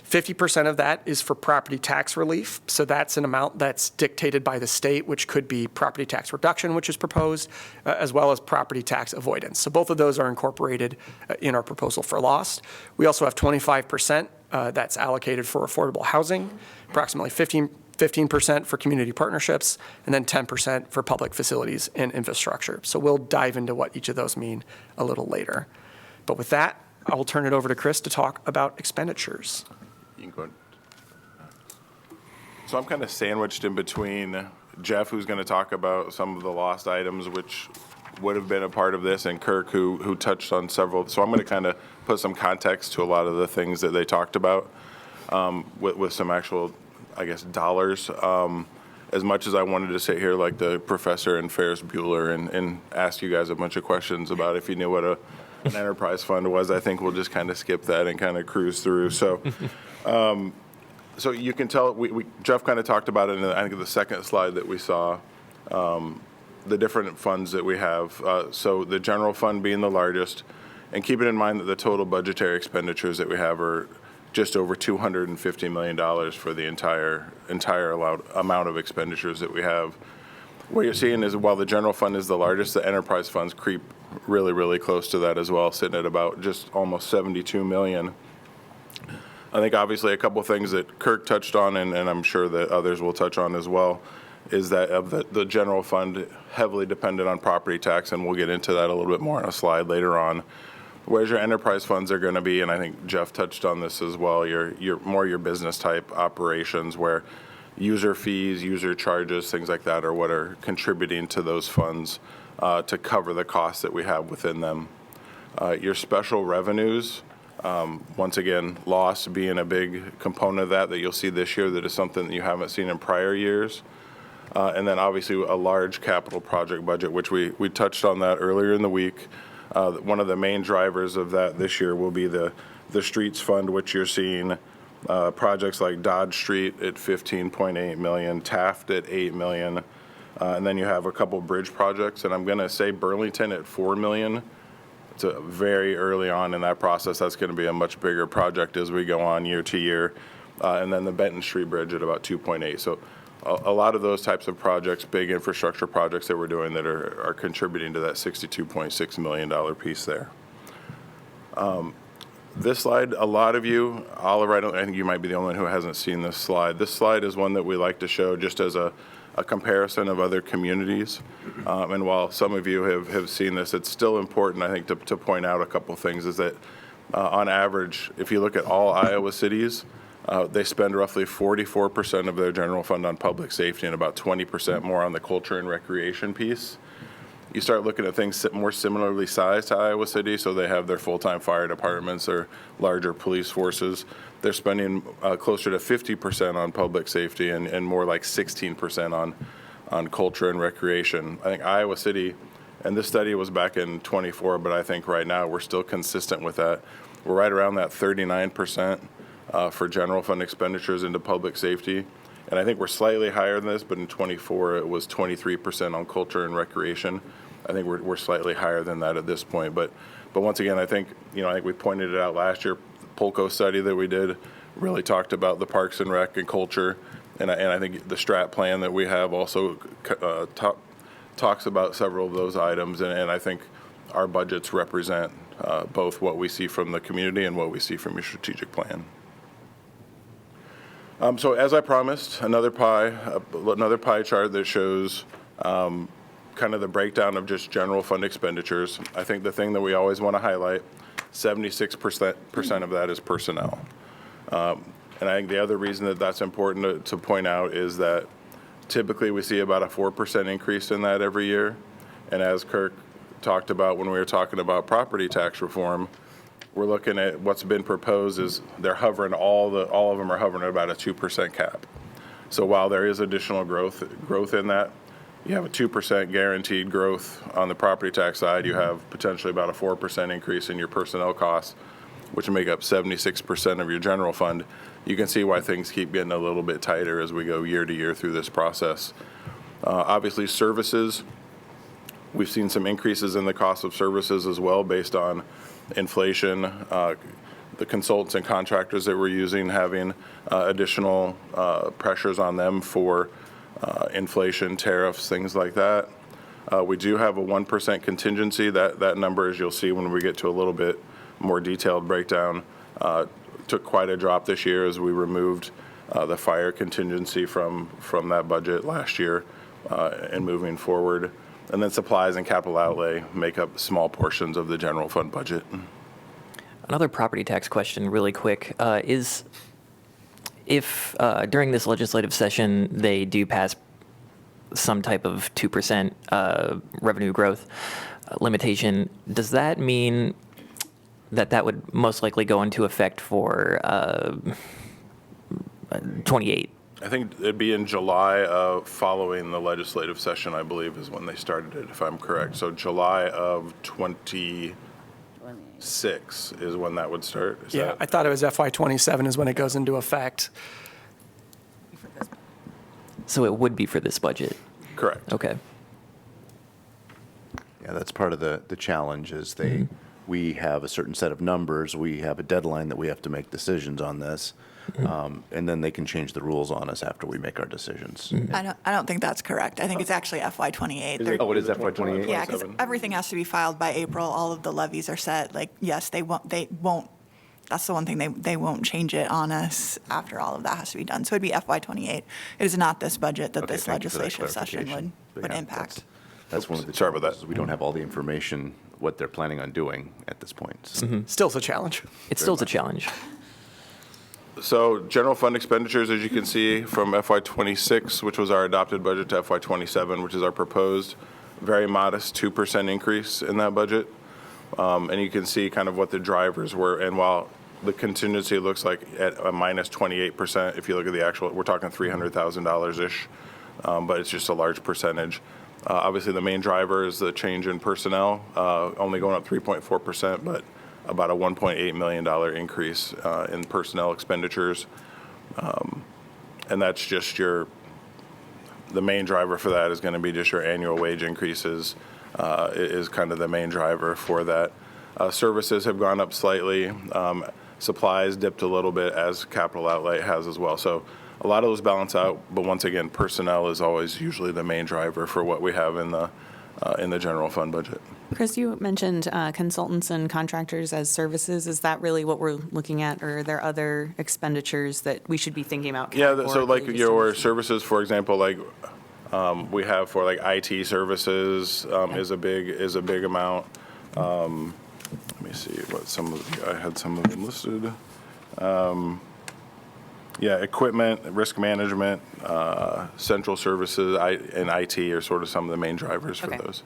50% of that is for property tax relief. So that's an amount that's dictated by the state, which could be property tax reduction, which is proposed, as well as property tax avoidance. So both of those are incorporated in our proposal for lost. We also have 25% that's allocated for affordable housing, approximately 15% for community partnerships, and then 10% for public facilities and infrastructure. So we'll dive into what each of those mean a little later. But with that, I will turn it over to Chris to talk about expenditures. You can go ahead. So I'm kind of sandwiched in between Jeff, who's going to talk about some of the lost items, which would have been a part of this, and Kirk, who touched on several. So I'm going to kind of put some context to a lot of the things that they talked about with some actual, I guess, dollars. As much as I wanted to sit here like the professor in Ferris Bueller and ask you guys a bunch of questions about if you knew what an enterprise fund was, I think we'll just kind of skip that and kind of cruise through. So so you can tell, Jeff kind of talked about it in, I think, the second slide that we saw, the different funds that we have. So the general fund being the largest, and keeping in mind that the total budgetary expenditures that we have are just over $250 million for the entire amount of expenditures that we have. What you're seeing is while the general fund is the largest, the enterprise funds creep really, really close to that as well, sitting at about just almost $72 million. I think obviously a couple of things that Kirk touched on, and I'm sure that others will touch on as well, is that of the general fund heavily dependent on property tax, and we'll get into that a little bit more on a slide later on. Whereas your enterprise funds are going to be, and I think Jeff touched on this as well, your more your business type operations where user fees, user charges, things like that are what are contributing to those funds to cover the costs that we have within them. Your special revenues, once again, loss being a big component of that you'll see this year that is something that you haven't seen in prior years. And then obviously a large capital project budget, which we touched on that earlier in the week. One of the main drivers of that this year will be the streets fund, which you're seeing projects like Dodge Street at $15.8 million, Taft at $8 million, and then you have a couple bridge projects, and I'm going to say Burlington at $4 million. It's very early on in that process. That's going to be a much bigger project as we go on year to year, and then the Benton Street Bridge at about $2.8. So a lot of those types of projects, big infrastructure projects that we're doing that are contributing to that $62.6 million piece there. This slide, a lot of you, Oliver, I think you might be the only one who hasn't seen this slide. This slide is one that we like to show just as a comparison of other communities. And while some of you have seen this, it's still important, I think, to point out a couple things, is that on average, if you look at all Iowa cities, they spend roughly 44% of their general fund on public safety and about 20% more on the culture and recreation piece. You start looking at things more similarly sized to Iowa City, so they have their full-time fire departments or larger police forces. They're spending closer to 50% on public safety and more like 16% on culture and recreation. I think Iowa City, and this study was back in '24, but I think right now we're still consistent with that. We're right around that 39% for general fund expenditures into public safety. And I think we're slightly higher than this, but in '24 it was 23% on culture and recreation. I think we're slightly higher than that at this point. But once again, I think we pointed it out last year. The Polko study that we did really talked about the parks and rec and culture, and I think the strat plan that we have also talks about several of those items. And I think our budgets represent both what we see from the community and what we see from your strategic plan. So as I promised, another pie chart that shows kind of the breakdown of just general fund expenditures. I think the thing that we always want to highlight, 76% of that is personnel. And I think the other reason that that's important to point out is that typically we see about a 4% increase in that every year. And as Kirk talked about when we were talking about property tax reform, we're looking at what's been proposed is they're hovering, all of them are hovering at about a 2% cap. So while there is additional growth in that, you have a 2% guaranteed growth on the property tax side. You have potentially about a 4% increase in your personnel costs, which make up 76% of your general fund. You can see why things keep getting a little bit tighter as we go year to year through this process. Obviously, services, we've seen some increases in the cost of services as well based on inflation, the consultants and contractors that we're using having additional pressures on them for inflation, tariffs, things like that. We do have a 1% contingency. That number, as you'll see when we get to a little bit more detailed breakdown, took quite a drop this year as we removed the fire contingency from that budget last year and moving forward. And then supplies and capital outlay make up small portions of the general fund budget. Another property tax question really quick is if during this legislative session they do pass some type of 2% revenue growth limitation, does that mean that would most likely go into effect for 28? I think it'd be in July following the legislative session, I believe, is when they started it, if I'm correct. So July of 26 is when that would start. I thought it was FY2027 is when it goes into effect. So it would be for this budget? Correct. Okay. Yeah, that's part of the challenge is we have a certain set of numbers. We have a deadline that we have to make decisions on this. And then they can change the rules on us after we make our decisions. I don't think that's correct. I think it's actually FY28. Oh, it is FY28? Yeah, because everything has to be filed by April. All of the levies are set. Like, yes, they won't, that's the one thing, they won't change it on us after all of that has to be done. So it'd be FY28. It is not this budget that this thank you for that legislative session clarification. would Yeah, impact. That's one of the Sorry about challenges, that. is we don't have all the information, what they're planning on doing at this point. So. Still a challenge. It's still a challenge. So general fund expenditures, as you can see from FY26, which was our adopted budget, to FY27, which is our proposed, very modest 2% increase in that budget. And you can see kind of what the drivers were. And while the contingency looks like at a minus 28%, if you look at the actual, we're talking $300,000-ish, but it's just a large percentage. Obviously, the main driver is the change in personnel, only going up 3.4%, but about a $1.8 million increase in personnel expenditures. And that's just the main driver for that is going to be just your annual wage increases is kind of the main driver for that. Services have gone up slightly. Supplies dipped a little bit as capital outlay has as well. So a lot of those balance out, but once again, personnel is always usually the main driver for what we have in the general fund budget. Chris, you mentioned consultants and contractors as services. Is that really what we're looking at, or are there other expenditures that we should be thinking about? Yeah, so like categorically just your understand? services, for example, like we have for like IT services is a big amount. Let me see what I had some of them listed. Yeah, equipment, risk management, central services, and IT are sort of some of the main drivers for Okay. those.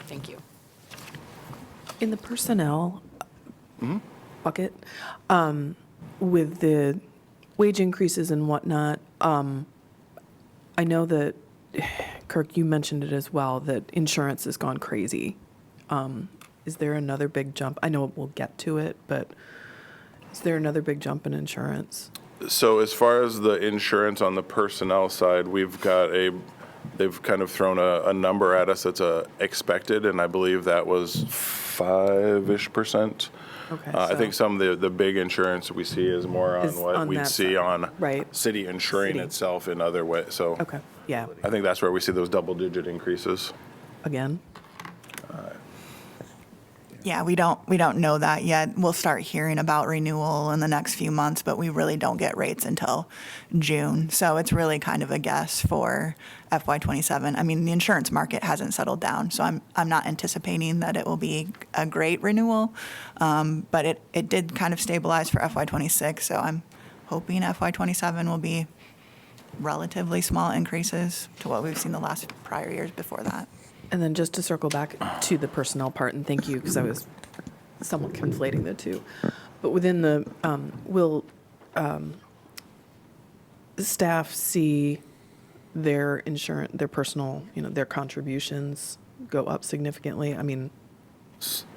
Thank you. In the personnel bucket, with the wage increases and whatnot, I know that, Kirk, you mentioned it as well, that insurance has gone crazy. Is there another big jump? I know we'll get to it, but is there another big jump in insurance? So as far as the insurance on the personnel side, they've kind of thrown a number at us that's expected, and I believe that was 5-ish%. Okay, I think so- some of the big insurance we see is more on Is what on we'd that see side. on Right. city insuring City. itself in other ways. So Okay, yeah, I think that's where we see those double-digit increases. again? Yeah, we don't know that yet. We'll start hearing about renewal in the next few months, but we really don't get rates until June. So it's really kind of a guess for FY27. I mean, the insurance market hasn't settled down, so I'm not anticipating that it will be a great renewal. But it did kind of stabilize for FY26, so I'm hoping FY27 will be relatively small increases to what we've seen the last prior years before that. And then just to circle back to the personnel part, and thank you, because I was somewhat conflating the two. But within the, will staff see their insurance, their personal, their contributions go up significantly? I mean,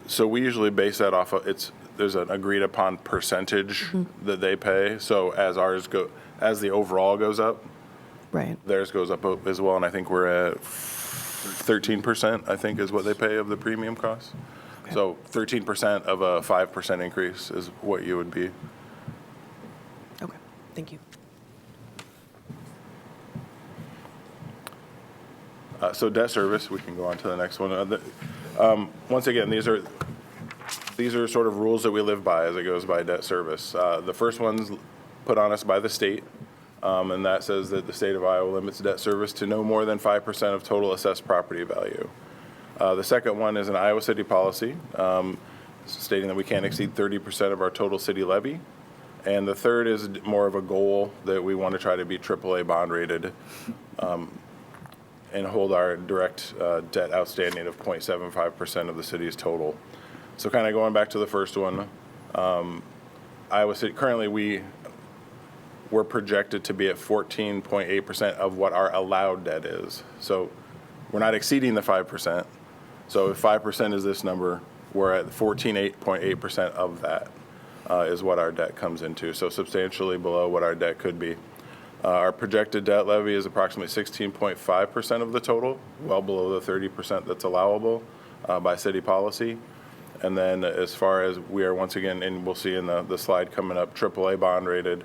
So we usually base that off of, there's an agreed upon percentage that they pay. So as the overall goes up, right. theirs goes up as well, and I think we're at 13%, I think, is what they pay of the premium cost. Okay. So 13% of a 5% increase is what you would be. Okay, thank you. So debt service, we can go on to the next one. Once again, these are sort of rules that we live by as it goes by debt service. The first one's put on us by the state. And that says that the state of Iowa limits debt service to no more than 5% of total assessed property value. The second one is an Iowa city policy stating that we can't exceed 30% of our total city levy. And the third is more of a goal that we want to try to be AAA bond rated and hold our direct debt outstanding of 0.75% of the city's total. So kind of going back to the first one, Iowa City, currently we're projected to be at 14.8% of what our allowed debt is. So we're not exceeding the 5%. So if 5% is this number, we're at 14.8% of that is what our debt comes into. So substantially below what our debt could be. Our projected debt levy is approximately 16.5% of the total, well below the 30% that's allowable by city policy. And then as far as we are, once again, and we'll see in the slide coming up, AAA bond rated.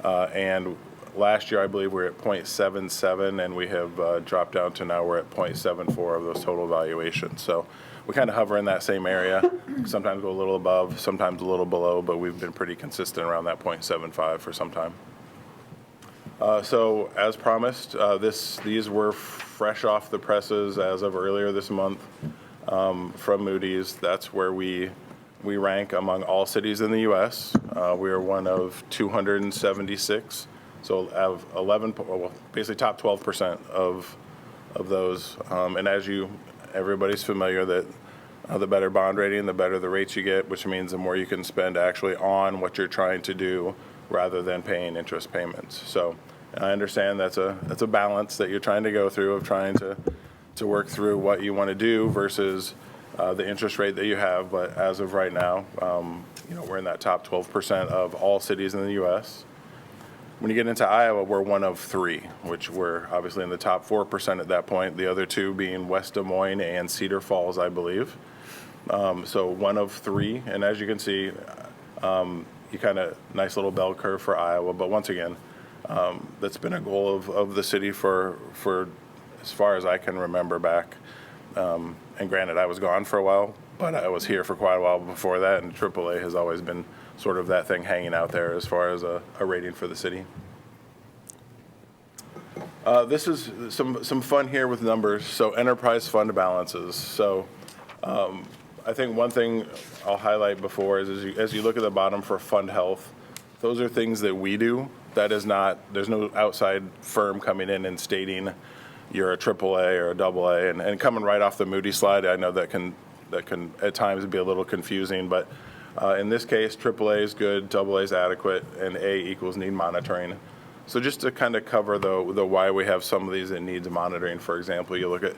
And last year, I believe we were at 0.77, and we have dropped down to now we're at 0.74 of those total valuations. So we kind of hover in that same area. Sometimes go a little above, sometimes a little below, but we've been pretty consistent around that 0.75 for some time. So as promised, these were fresh off the presses as of earlier this month from Moody's. That's where we rank among all cities in the U.S. We are one of 276, so of 11, well, basically top 12% of those. And as everybody's familiar that the better bond rating, the better the rates you get, which means the more you can spend actually on what you're trying to do rather than paying interest payments. So I understand that's a balance that you're trying to go through of trying to work through what you want to do versus the interest rate that you have. But as of right now, we're in that top 12% of all cities in the U.S. When you get into Iowa, we're one of three, which we're obviously in the top 4% at that point. The other two being West Des Moines and Cedar Falls, I believe. So one of three. And as you can see, you kind of nice little bell curve for Iowa. But once again, That's been a goal of the city for as far as I can remember back. And granted, I was gone for a while, but I was here for quite a while before that, and AAA has always been sort of that thing hanging out there as far as a rating for the city. This is some fun here with numbers. So enterprise fund balances. So I think one thing I'll highlight before is as you look at the bottom for fund health, those are things that we do. That is not, there's no outside firm coming in and stating you're a AAA or a AA. And coming right off the Moody slide, I know that can at times be a little confusing, but in this case, AAA is good, AA is adequate, and A equals need monitoring. So just to kind of cover the why we have some of these that needs monitoring, for example, you look at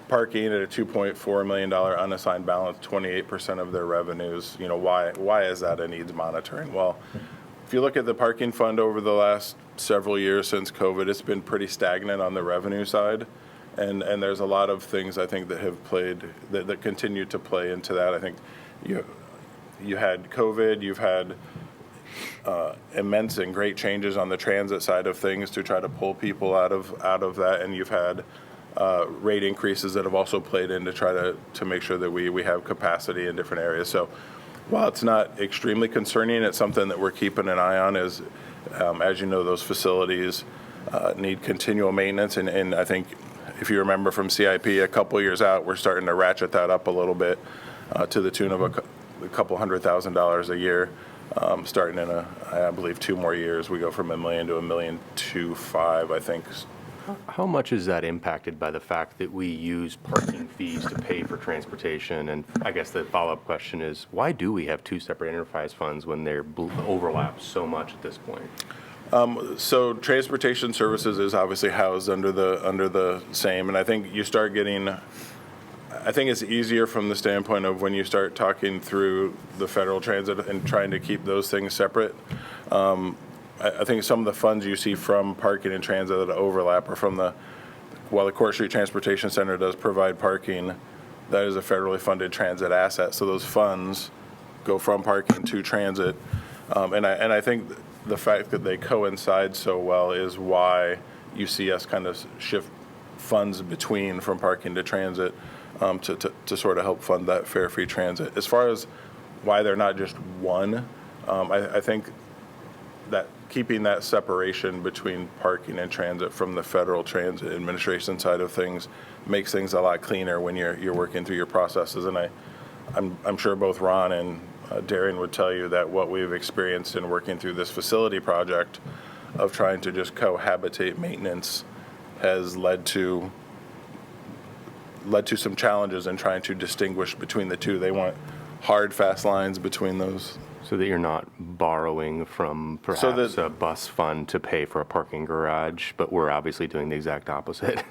parking at a $2.4 million unassigned balance, 28% of their revenues. You know, why is that a needs monitoring? Well, if you look at the parking fund over the last several years since COVID, it's been pretty stagnant on the revenue side. And there's a lot of things I think that have played, that continue to play into that. I think you had COVID, you've had immense and great changes on the transit side of things to try to pull people out of that, and you've had rate increases that have also played in to try to make sure that we have capacity in different areas. So while it's not extremely concerning, it's something that we're keeping an eye on. As you know, those facilities need continual maintenance, and I think if you remember from CIP a couple years out, we're starting to ratchet that up a little bit to the tune of a couple $100,000 a year. Starting in I believe 2 more years, we go from $1 million to $1.25 million, I think. How much is that impacted by the fact that we use parking fees to pay for transportation? And I guess the follow-up question is, why do we have 2 separate enterprise funds when they're overlap so much at this point? So transportation services is obviously housed under the same, and I think you start getting. I think it's easier from the standpoint of when you start talking through the federal transit and trying to keep those things separate. I think some of the funds you see from parking and transit that overlap are from while the Court Street Transportation Center does provide parking, that is a federally funded transit asset. So those funds go from parking to transit. And I think the fact that they coincide so well is why you see us kind of shift funds between from parking to transit. To sort of help fund that fare-free transit. As far as why they're not just one, I think that keeping that separation between parking and transit from the federal transit administration side of things makes things a lot cleaner when you're working through your processes. And I'm sure both Ron and Darian would tell you that what we've experienced in working through this facility project of trying to just cohabitate maintenance has led to some challenges in trying to distinguish between the two. They want hard, fast lines between those. So that you're not borrowing from perhaps a bus fund to pay for a parking garage, but we're obviously doing the exact opposite.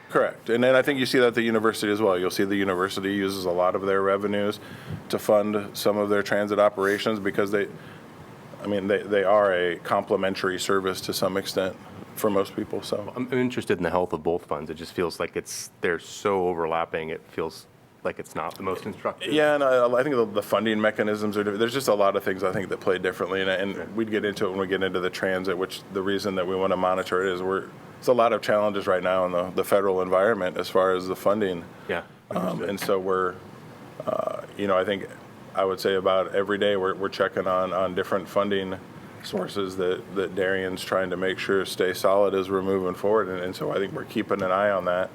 Correct. And then I think you see that at the university as well. You'll see the university uses a lot of their revenues to fund some of their transit operations because they are a complementary service to some extent for most people. So I'm interested in the health of both funds. It just feels like they're so overlapping. It feels like it's not the most instructive. Yeah, and I think the funding mechanisms are different. There's just a lot of things I think that play differently, and we'd get into it when we get into the transit, which the reason that we want to monitor it is it's a lot of challenges right now in the federal environment as far as the funding. Yeah. And so we're, I think I would say about every day we're checking on different funding sources that Darian's trying to make sure stay solid as we're moving forward. And so I think we're keeping an eye on that.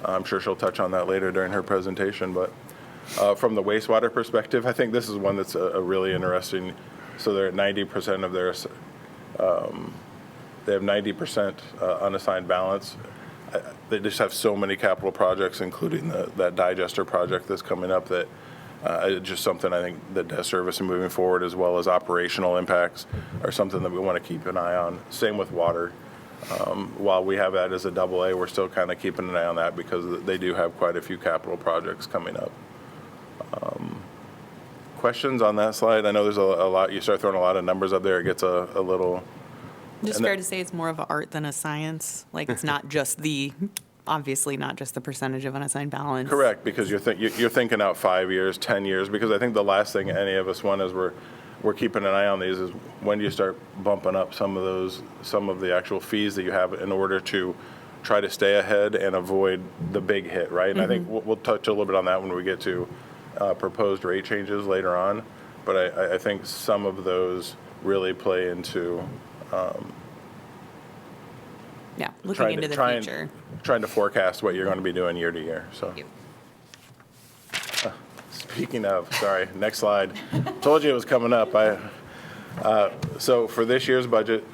I'm sure she'll touch on that later during her presentation. But from the wastewater perspective, I think this is one that's a really interesting. So they're at 90% of their, they have 90% unassigned balance. They just have so many capital projects, including that digester project that's coming up that just something I think that debt service and moving forward, as well as operational impacts, are something that we want to keep an eye on. Same with water. While we have that as a AA, we're still kind of keeping an eye on that because they do have quite a few capital projects coming up. Questions on that slide? I know there's a lot. You start throwing a lot of numbers up there, it gets a little. Just fair to say it's more of an art than a science. Like it's not just obviously not just the percentage of unassigned balance. Correct, because you're thinking out 5 years, 10 years, because I think the last thing any of us want is we're keeping an eye on these is when do you start bumping up some of the actual fees that you have in order to try to stay ahead and avoid the big hit, right? And I think we'll touch a little bit on that when we get to proposed rate changes later on. But I think some of those really play into Yeah, looking into the future. trying to forecast what you're going to be doing year to year. So. Yep. Speaking of, sorry, next slide. Told you it was coming up. So for this year's budget,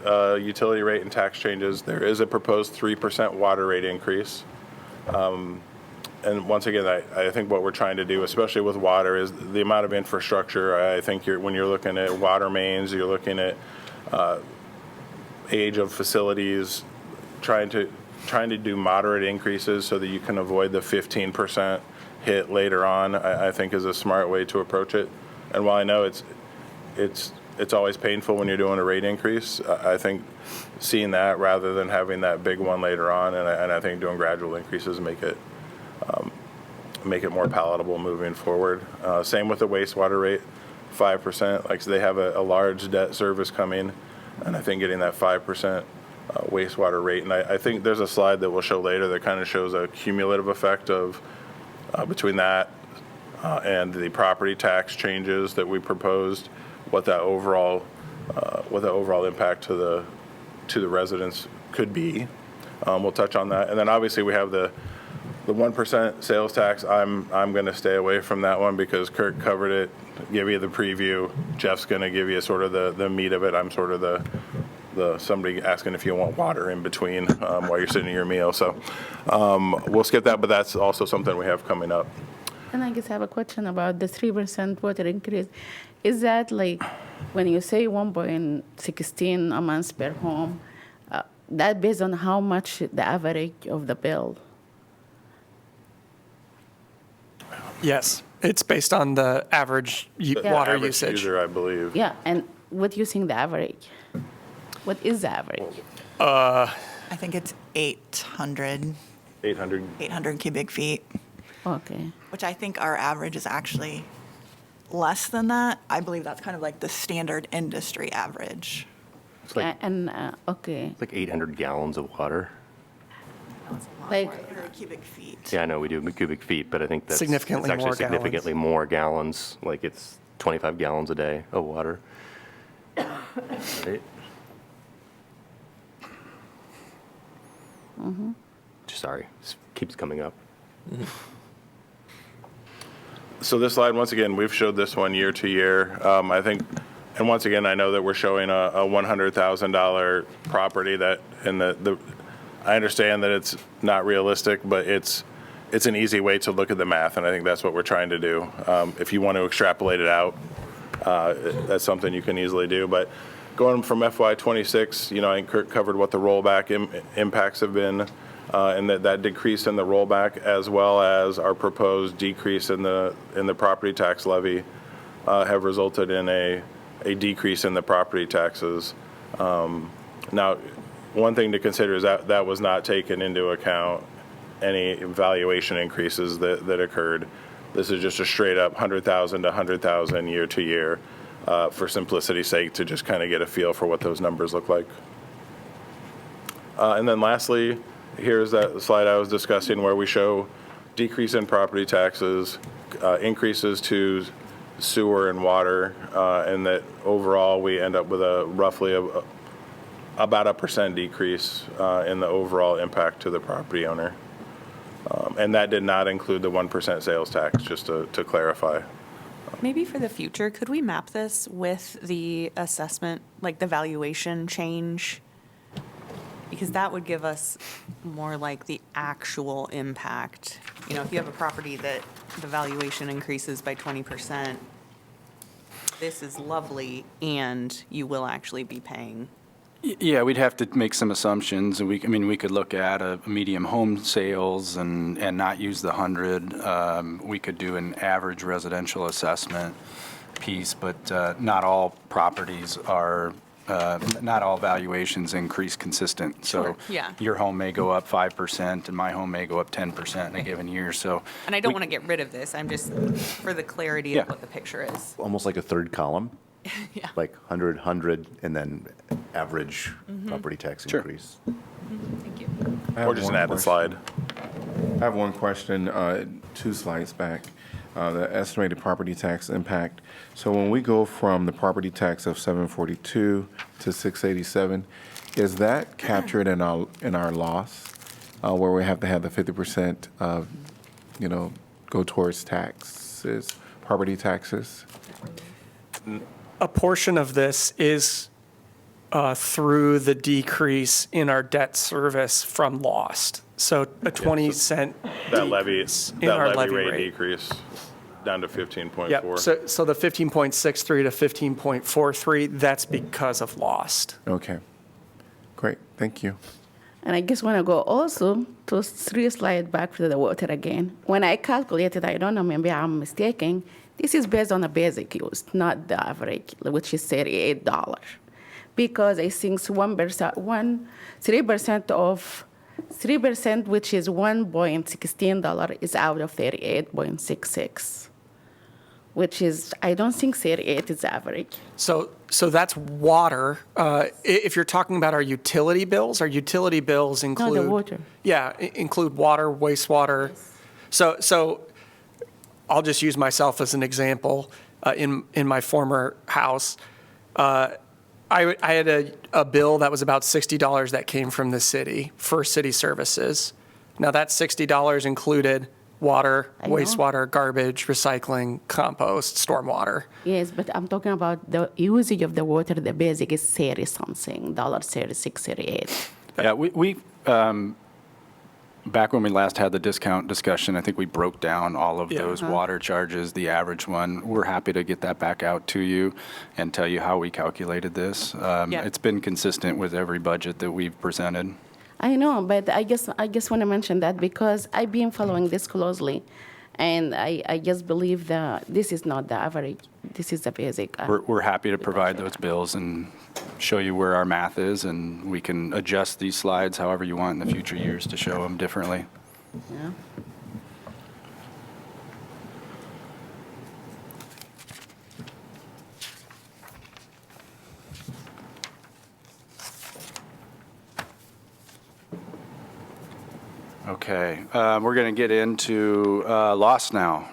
utility rate and tax changes, there is a proposed 3% water rate increase. And once again, I think what we're trying to do, especially with water, is the amount of infrastructure. I think when you're looking at water mains, you're looking at age of facilities, trying to do moderate increases so that you can avoid the 15% hit later on, I think is a smart way to approach it. And while I know it's always painful when you're doing a rate increase, I think seeing that rather than having that big one later on, and I think doing gradual increases make it more palatable moving forward. Same with the wastewater rate, 5%. Like so they have a large debt service coming, and I think getting that 5% wastewater rate. And I think there's a slide that we'll show later that kind of shows a cumulative effect of between that and the property tax changes that we proposed, what the overall impact to the residents could be. We'll touch on that, and then obviously we have the 1% sales tax. I'm going to stay away from that one because Kirk covered it, give you the preview. Jeff's going to give you sort of the meat of it. I'm sort of the somebody asking if you want water in between while you're sitting at your meal. So we'll skip that, but that's also something we have coming up. And I guess I have a question about the 3% water increase. Is that like when you say 1.16 a month per home, that based on how much the average of the bill? Yes, it's based on the average water Average usage. user, I believe. Yeah, and what you think the average? What is the average? I think it's 800 800. cubic feet, Okay. which I think our average is actually less than that. I believe that's kind of like the standard industry average. It's like, Okay. it's like 800 gallons of water. Like 800 cubic feet. Yeah, I know we do cubic feet, but I think that's Significantly it's actually more gallons. significantly more gallons. Like it's 25 gallons a day of water. Right? Sorry, this keeps coming up. So this slide, once again, we've showed this one year to year. I think, and once again, I know that we're showing a $100,000 property that, and I understand that it's not realistic, but it's an easy way to look at the math, and I think that's what we're trying to do. If you want to extrapolate it out, that's something you can easily do. But going from FY26, I think Kirk covered what the rollback impacts have been, and that decrease in the rollback, as well as our proposed decrease in the property tax levy, have resulted in a decrease in the property taxes. Now, one thing to consider is that was not taken into account any valuation increases that occurred. This is just a straight up 100,000 to 100,000 year to year, for simplicity's sake, to just kind of get a feel for what those numbers look like. And then lastly, here's that slide I was discussing where we show decrease in property taxes, increases to sewer and water, and that overall we end up with roughly about a % decrease in the overall impact to the property owner. And that did not include the 1% sales tax, just to clarify. Maybe for the future, could we map this with the assessment, like the valuation change? Because that would give us more like the actual impact. If you have a property that the valuation increases by 20%, this is lovely, and you will actually be paying. Yeah, we'd have to make some assumptions, and we could look at a medium home sales and not use the 100. We could do an average residential assessment piece, but not all properties are, not all valuations increase consistent. So Sure, yeah. your home may go up 5%, and my home may go up 10% in a given year. So, And I don't want to get rid of this, I'm just, for the clarity Yeah. of what the picture is. Almost like a third column. like 100, and then average property tax Sure. increase. Thank you. I have Or just one an added question. slide. I have one question, 2 slides back, the estimated property tax impact. So when we go from the property tax of 742 to 687, is that captured in our loss, where we have to have the 50%, go towards taxes, property taxes? A portion of this is through the decrease in our debt service from lost. So a 20-cent That levy, decrease in our that levy levy rate rate. decrease down to 15.4. Yep, so the 15.63 to 15.43, that's because of lost. Okay, great, thank you. And I just want to go also to 3 slides back to the water again. When I calculated, I don't know, maybe I'm mistaken, this is based on the basic use, not the average, which is $38. Because I think 3%, which is $1.16, is out of 38.66, which is, I don't think 38 is average. So that's water. If you're talking about our utility bills include. No, the water. Yeah, include water, wastewater. So I'll just use myself as an example. In my former house, I had a bill that was about $60 that came from the city for city services. Now that $60 included water, I know. wastewater, garbage, recycling, compost, stormwater. Yes, but I'm talking about the usage of the water, the basic is 30 something, $36, 38. Yeah, we back when we last had the discount discussion, I think we broke down all of Yeah. those water charges, the average one. We're happy to get that back out to you and tell you how we calculated this. Yeah. It's been consistent with every budget that we've presented. I know, but I just want to mention that because I've been following this closely, and I just believe that this is not the average. This is the basic. We're happy to provide those bills and show you where our math is, and we can adjust these slides however you want in the future years to show them differently. Yeah. Okay, we're going to get into loss now,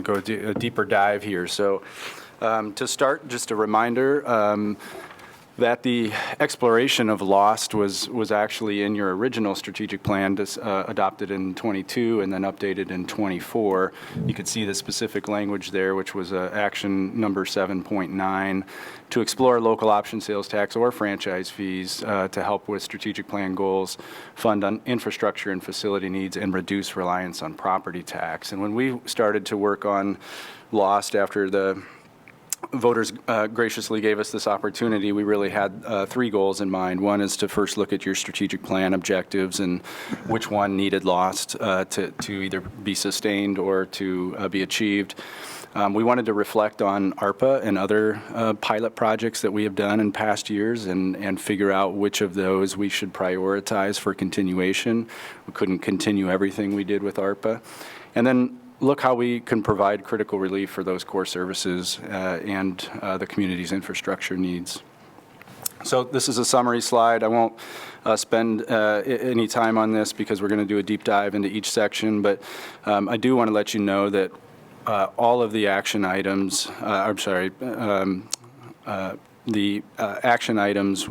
go a deeper dive here. So to start, just a reminder that the exploration of lost was actually in your original strategic plan adopted in 22 and then updated in 24. You could see the specific language there, which was action number 7.9, to explore local option sales tax or franchise fees to help with strategic plan goals, fund on infrastructure and facility needs, and reduce reliance on property tax. And when we started to work on lost after the voters graciously gave us this opportunity, we really had 3 goals in mind. One is to first look at your strategic plan objectives and which one needed lost to either be sustained or to be achieved. We wanted to reflect on ARPA and other pilot projects that we have done in past years and figure out which of those we should prioritize for continuation. We couldn't continue everything we did with ARPA. And then look how we can provide critical relief for those core services and the community's infrastructure needs. So this is a summary slide. I won't spend any time on this because we're going to do a deep dive into each section, but I do want to let you know that all of the action items, the action items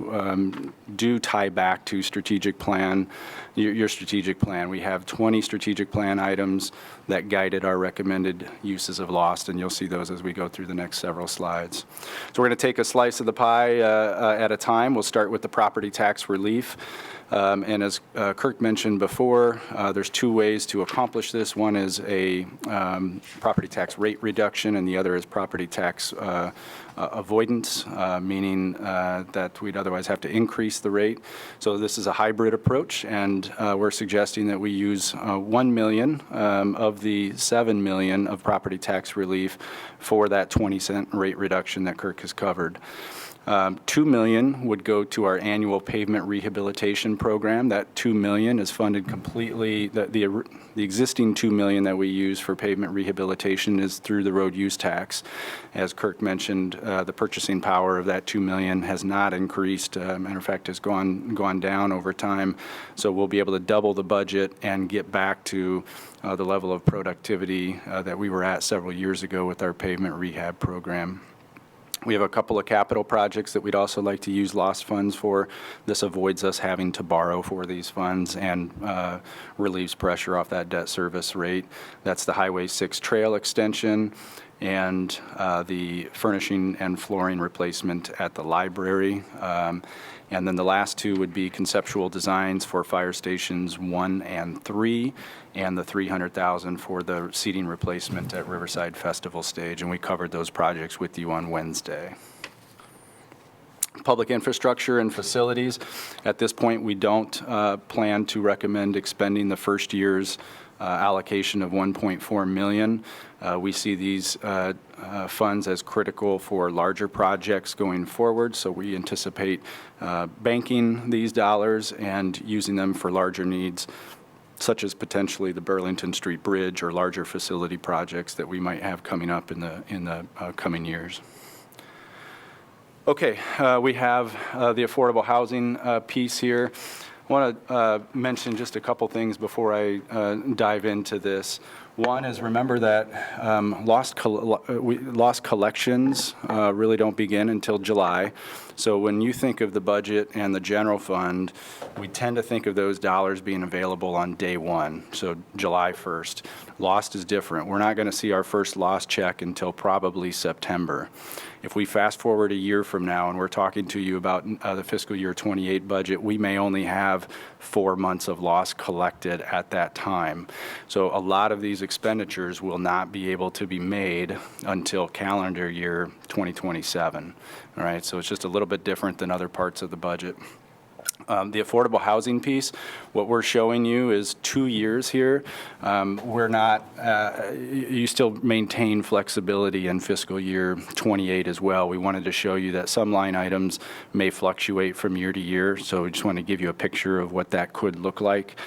do tie back to strategic plan, your strategic plan. We have 20 strategic plan items that guided our recommended uses of lost, and you'll see those as we go through the next several slides. So we're going to take a slice of the pie at a time. We'll start with the property tax relief. And as Kirk mentioned before, there's 2 ways to accomplish this. One is a property tax rate reduction, and the other is property tax avoidance, meaning that we'd otherwise have to increase the rate. So this is a hybrid approach, and we're suggesting that we use $1 million of the $7 million of property tax relief for that 20-cent rate reduction that Kirk has covered. $2 million would go to our annual pavement rehabilitation program. That $2 million is funded completely, the existing $2 million that we use for pavement rehabilitation is through the road use tax. As Kirk mentioned, the purchasing power of that $2 million has not increased. Matter of fact, has gone down over time. So we'll be able to double the budget and get back to the level of productivity that we were at several years ago with our pavement rehab program. We have a couple of capital projects that we'd also like to use lost funds for. This avoids us having to borrow for these funds and relieves pressure off that debt service rate. That's the Highway 6 trail extension and the furnishing and flooring replacement at the library. And then the last two would be conceptual designs for fire stations 1 and 3, and the $300,000 for the seating replacement at Riverside Festival Stage. And we covered those projects with you on Wednesday. Public infrastructure and facilities. At this point, we don't plan to recommend expending the first year's allocation of $1.4 million. We see these funds as critical for larger projects going forward, so we anticipate banking these dollars and using them for larger needs, such as potentially the Burlington Street Bridge or larger facility projects that we might have coming up in the coming years. Okay, we have the affordable housing piece here. I want to mention just a couple things before I dive into this. One is, remember that lost collections really don't begin until July. So when you think of the budget and the general fund, we tend to think of those dollars being available on day one, so July 1st. Lost is different. We're not going to see our first lost check until probably September. If we fast forward a year from now and we're talking to you about the fiscal year 28 budget, we may only have 4 months of loss collected at that time. So a lot of these expenditures will not be able to be made until calendar year 2027. All right, so it's just a little bit different than other parts of the budget. The affordable housing piece, what we're showing you is 2 years here. We're not, you still maintain flexibility in fiscal year 28 as well. We wanted to show you that some line items may fluctuate from year to year, so we just want to give you a picture of what that could look like.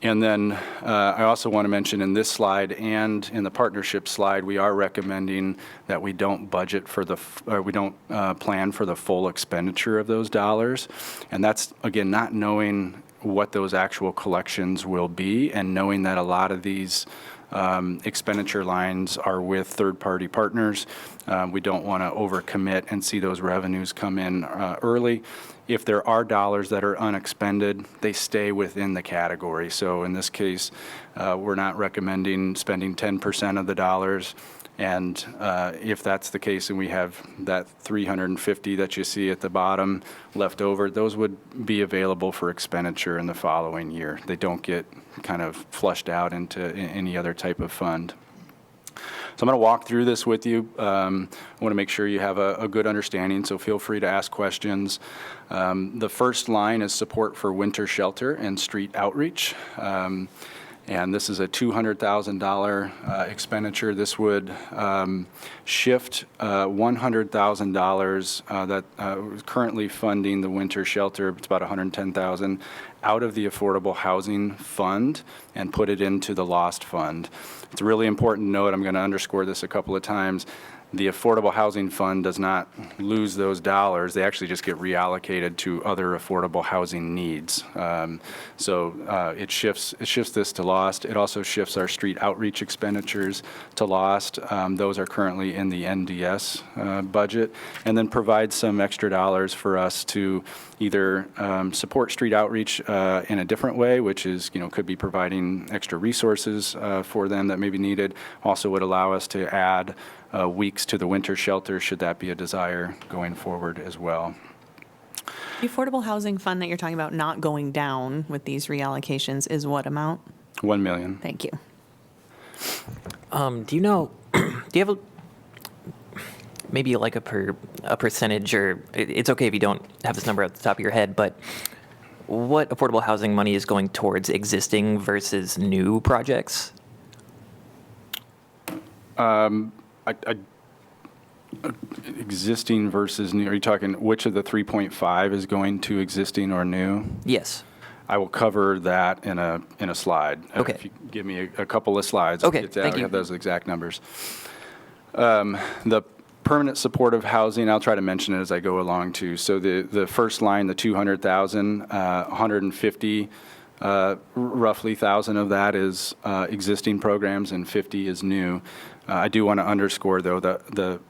And then I also want to mention in this slide and in the partnership slide, we are recommending that we don't budget for the, or we don't plan for the full expenditure of those dollars. And that's, again, not knowing what those actual collections will be and knowing that a lot of these expenditure lines are with third-party partners. We don't want to overcommit and see those revenues come in early. If there are dollars that are unexpended, they stay within the category. So in this case, we're not recommending spending 10% of the dollars. And if that's the case and we have that 350 that you see at the bottom left over, those would be available for expenditure in the following year. They don't get kind of flushed out into any other type of fund. So I'm going to walk through this with you. I want to make sure you have a good understanding, so feel free to ask questions. The first line is support for winter shelter and street outreach. And this is a $200,000 expenditure. This would shift $100,000 that was currently funding the winter shelter, it's about $110,000, out of the affordable housing fund and put it into the lost fund. It's a really important note. I'm going to underscore this a couple of times. The affordable housing fund does not lose those dollars. They actually just get reallocated to other affordable housing needs. So it shifts this to lost. It also shifts our street outreach expenditures to lost. Those are currently in the NDS budget, and then provides some extra dollars for us to either support street outreach in a different way, which is, could be providing extra resources for them that may be needed. Also would allow us to add weeks to the winter shelter, should that be a desire going forward as well. The affordable housing fund that you're talking about not going down with these reallocations is what amount? $1 million. Thank you. Do you know, do you have maybe like a percentage, or it's okay if you don't have this number at the top of your head, but what affordable housing money is going towards existing versus new projects? Existing versus new, are you talking which of the 3.5 is going to existing or new? Yes. I will cover that in a slide. Okay. If you give me a couple of slides. I'll Okay, get that. thank We you. have those exact numbers. The permanent supportive housing, I'll try to mention it as I go along too. So the first line, the 200,000, 150 roughly thousand of that is existing programs and 50 is new. I do want to underscore though the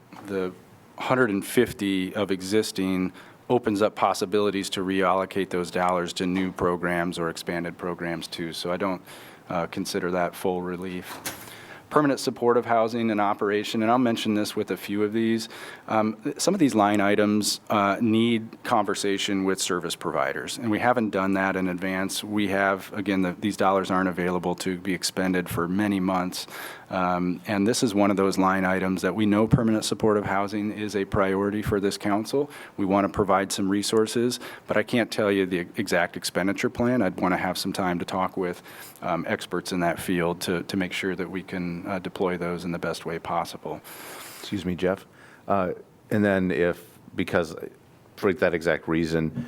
150 of existing opens up possibilities to reallocate those dollars to new programs or expanded programs too. So I don't consider that full relief. Permanent supportive housing and operation, and I'll mention this with a few of these. Some of these line items need conversation with service providers, and we haven't done that in advance. We have, again, these dollars aren't available to be expended for many months, and this is one of those line items that we know permanent supportive housing is a priority for this council. We want to provide some resources, but I can't tell you the exact expenditure plan. I'd want to have some time to talk with experts in that field to make sure that we can deploy those in the best way possible. Excuse me, Jeff. And then because for that exact reason,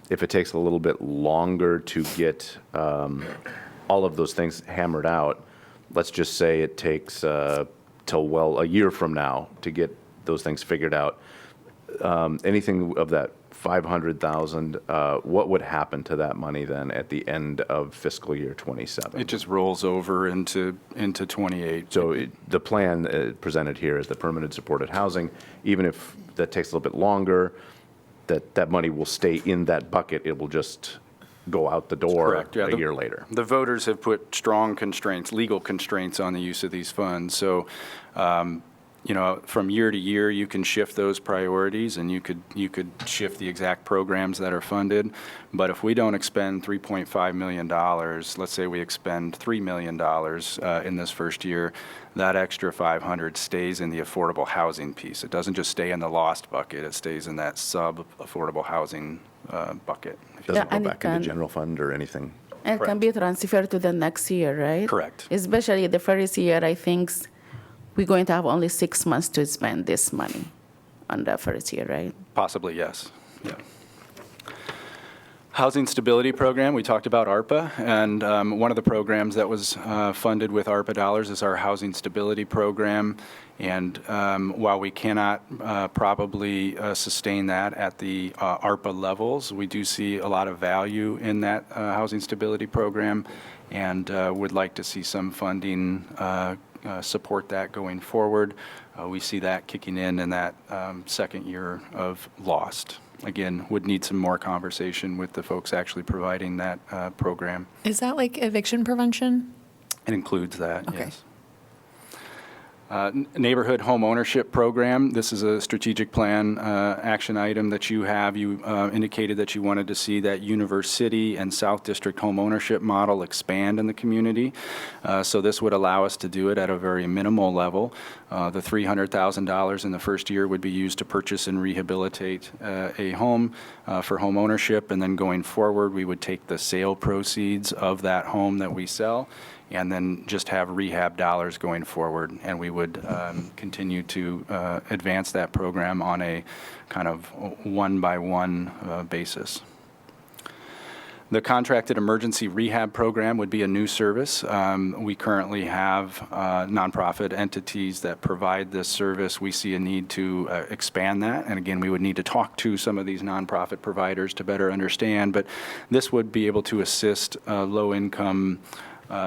if it takes a little bit longer to get all of those things hammered out, let's just say it takes till a year from now to get those things figured out. Anything of that 500,000, what would happen to that money then at the end of fiscal year 27? It just rolls over into 28. So the plan presented here is the permanent supported housing. Even if that takes a little bit longer, that money will stay in that bucket. It will just go out the door Correct, yeah. a year later. The voters have put strong constraints, legal constraints on the use of these funds. So, from year to year, you can shift those priorities, and you could shift the exact programs that are funded. But if we don't expend $3.5 million, let's say we expend $3 million in this first year, that extra 500 stays in the affordable housing piece. It doesn't just stay in the lost bucket; it stays in that sub-affordable housing bucket. Doesn't go and it back into can- general fund or anything. And it can be transferred to the next year, right? Correct. Especially the first year, I think we're going to have only 6 months to spend this money on the first year, right? Possibly, yes. Yeah. Housing Stability Program, we talked about ARPA, and one of the programs that was funded with ARPA dollars is our Housing Stability Program. And while we cannot probably sustain that at the ARPA levels, we do see a lot of value in that Housing Stability Program, and would like to see some funding support that going forward. We see that kicking in that second year of LOST. Again, would need some more conversation with the folks actually providing that program. Is that like eviction prevention? It includes that, Okay. yes. Neighborhood home ownership program. This is a strategic plan action item that you have. You indicated that you wanted to see that Universe City and South District home ownership model expand in the community. So this would allow us to do it at a very minimal level. The $300,000 in the first year would be used to purchase and rehabilitate a home for home ownership, and then going forward, we would take the sale proceeds of that home that we sell and then just have rehab dollars going forward. And we would continue to advance that program on a kind of one-by-one basis. The contracted emergency rehab program would be a new service. We currently have nonprofit entities that provide this service. We see a need to expand that. And again, we would need to talk to some of these nonprofit providers to better understand. But this would be able to assist low-income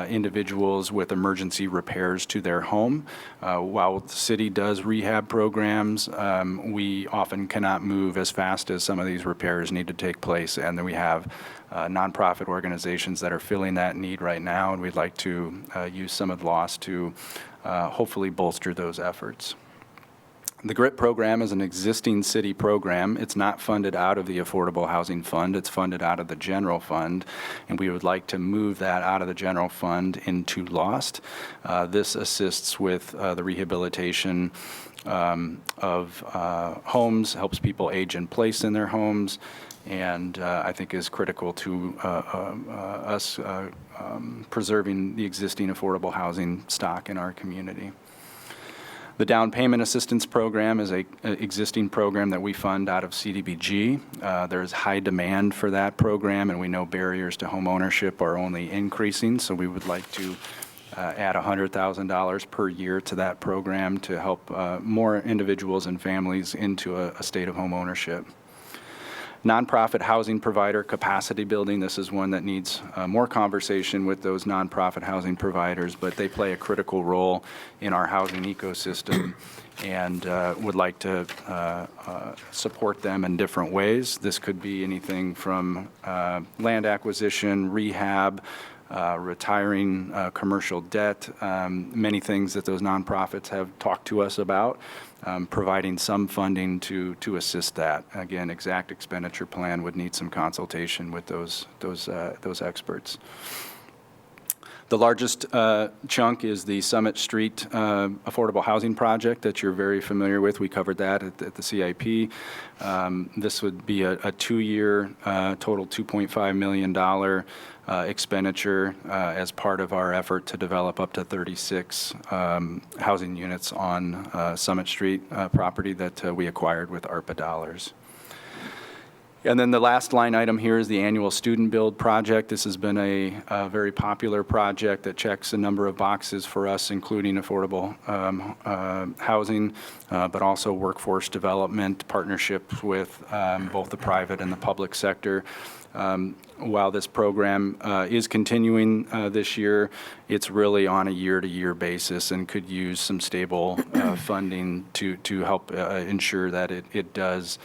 individuals with emergency repairs to their home. While the city does rehab programs, we often cannot move as fast as some of these repairs need to take place. And then we have nonprofit organizations that are filling that need right now, and we'd like to use some of the loss to hopefully bolster those efforts. The GRIP program is an existing city program. It's not funded out of the Affordable Housing Fund. It's funded out of the general fund, and we would like to move that out of the general fund into LOST. This assists with the rehabilitation of homes, helps people age in place in their homes, and I think is critical to us preserving the existing affordable housing stock in our community. The down payment assistance program is a existing program that we fund out of CDBG. There's high demand for that program, and we know barriers to home ownership are only increasing, so we would like to add $100,000 per year to that program to help more individuals and families into a state of home ownership. Nonprofit housing provider capacity building, this is one that needs more conversation with those nonprofit housing providers, but they play a critical role in our housing ecosystem and would like to support them in different ways. This could be anything from land acquisition, rehab, retiring commercial debt, many things that those nonprofits have talked to us about, providing some funding to assist that. Again, exact expenditure plan would need some consultation with those experts. The largest chunk is the Summit Street Affordable Housing Project that you're very familiar with. We covered that at the CIP. This would be a 2-year, total $2.5 million expenditure as part of our effort to develop up to 36 housing units on Summit Street property that we acquired with ARPA dollars. And then the last line item here is the annual student build project. This has been a very popular project that checks a number of boxes for us, including affordable housing, but also workforce development, partnerships with both the private and the public sector. While this program is continuing this year, it's really on a year-to-year basis and could use some stable funding to help ensure that it does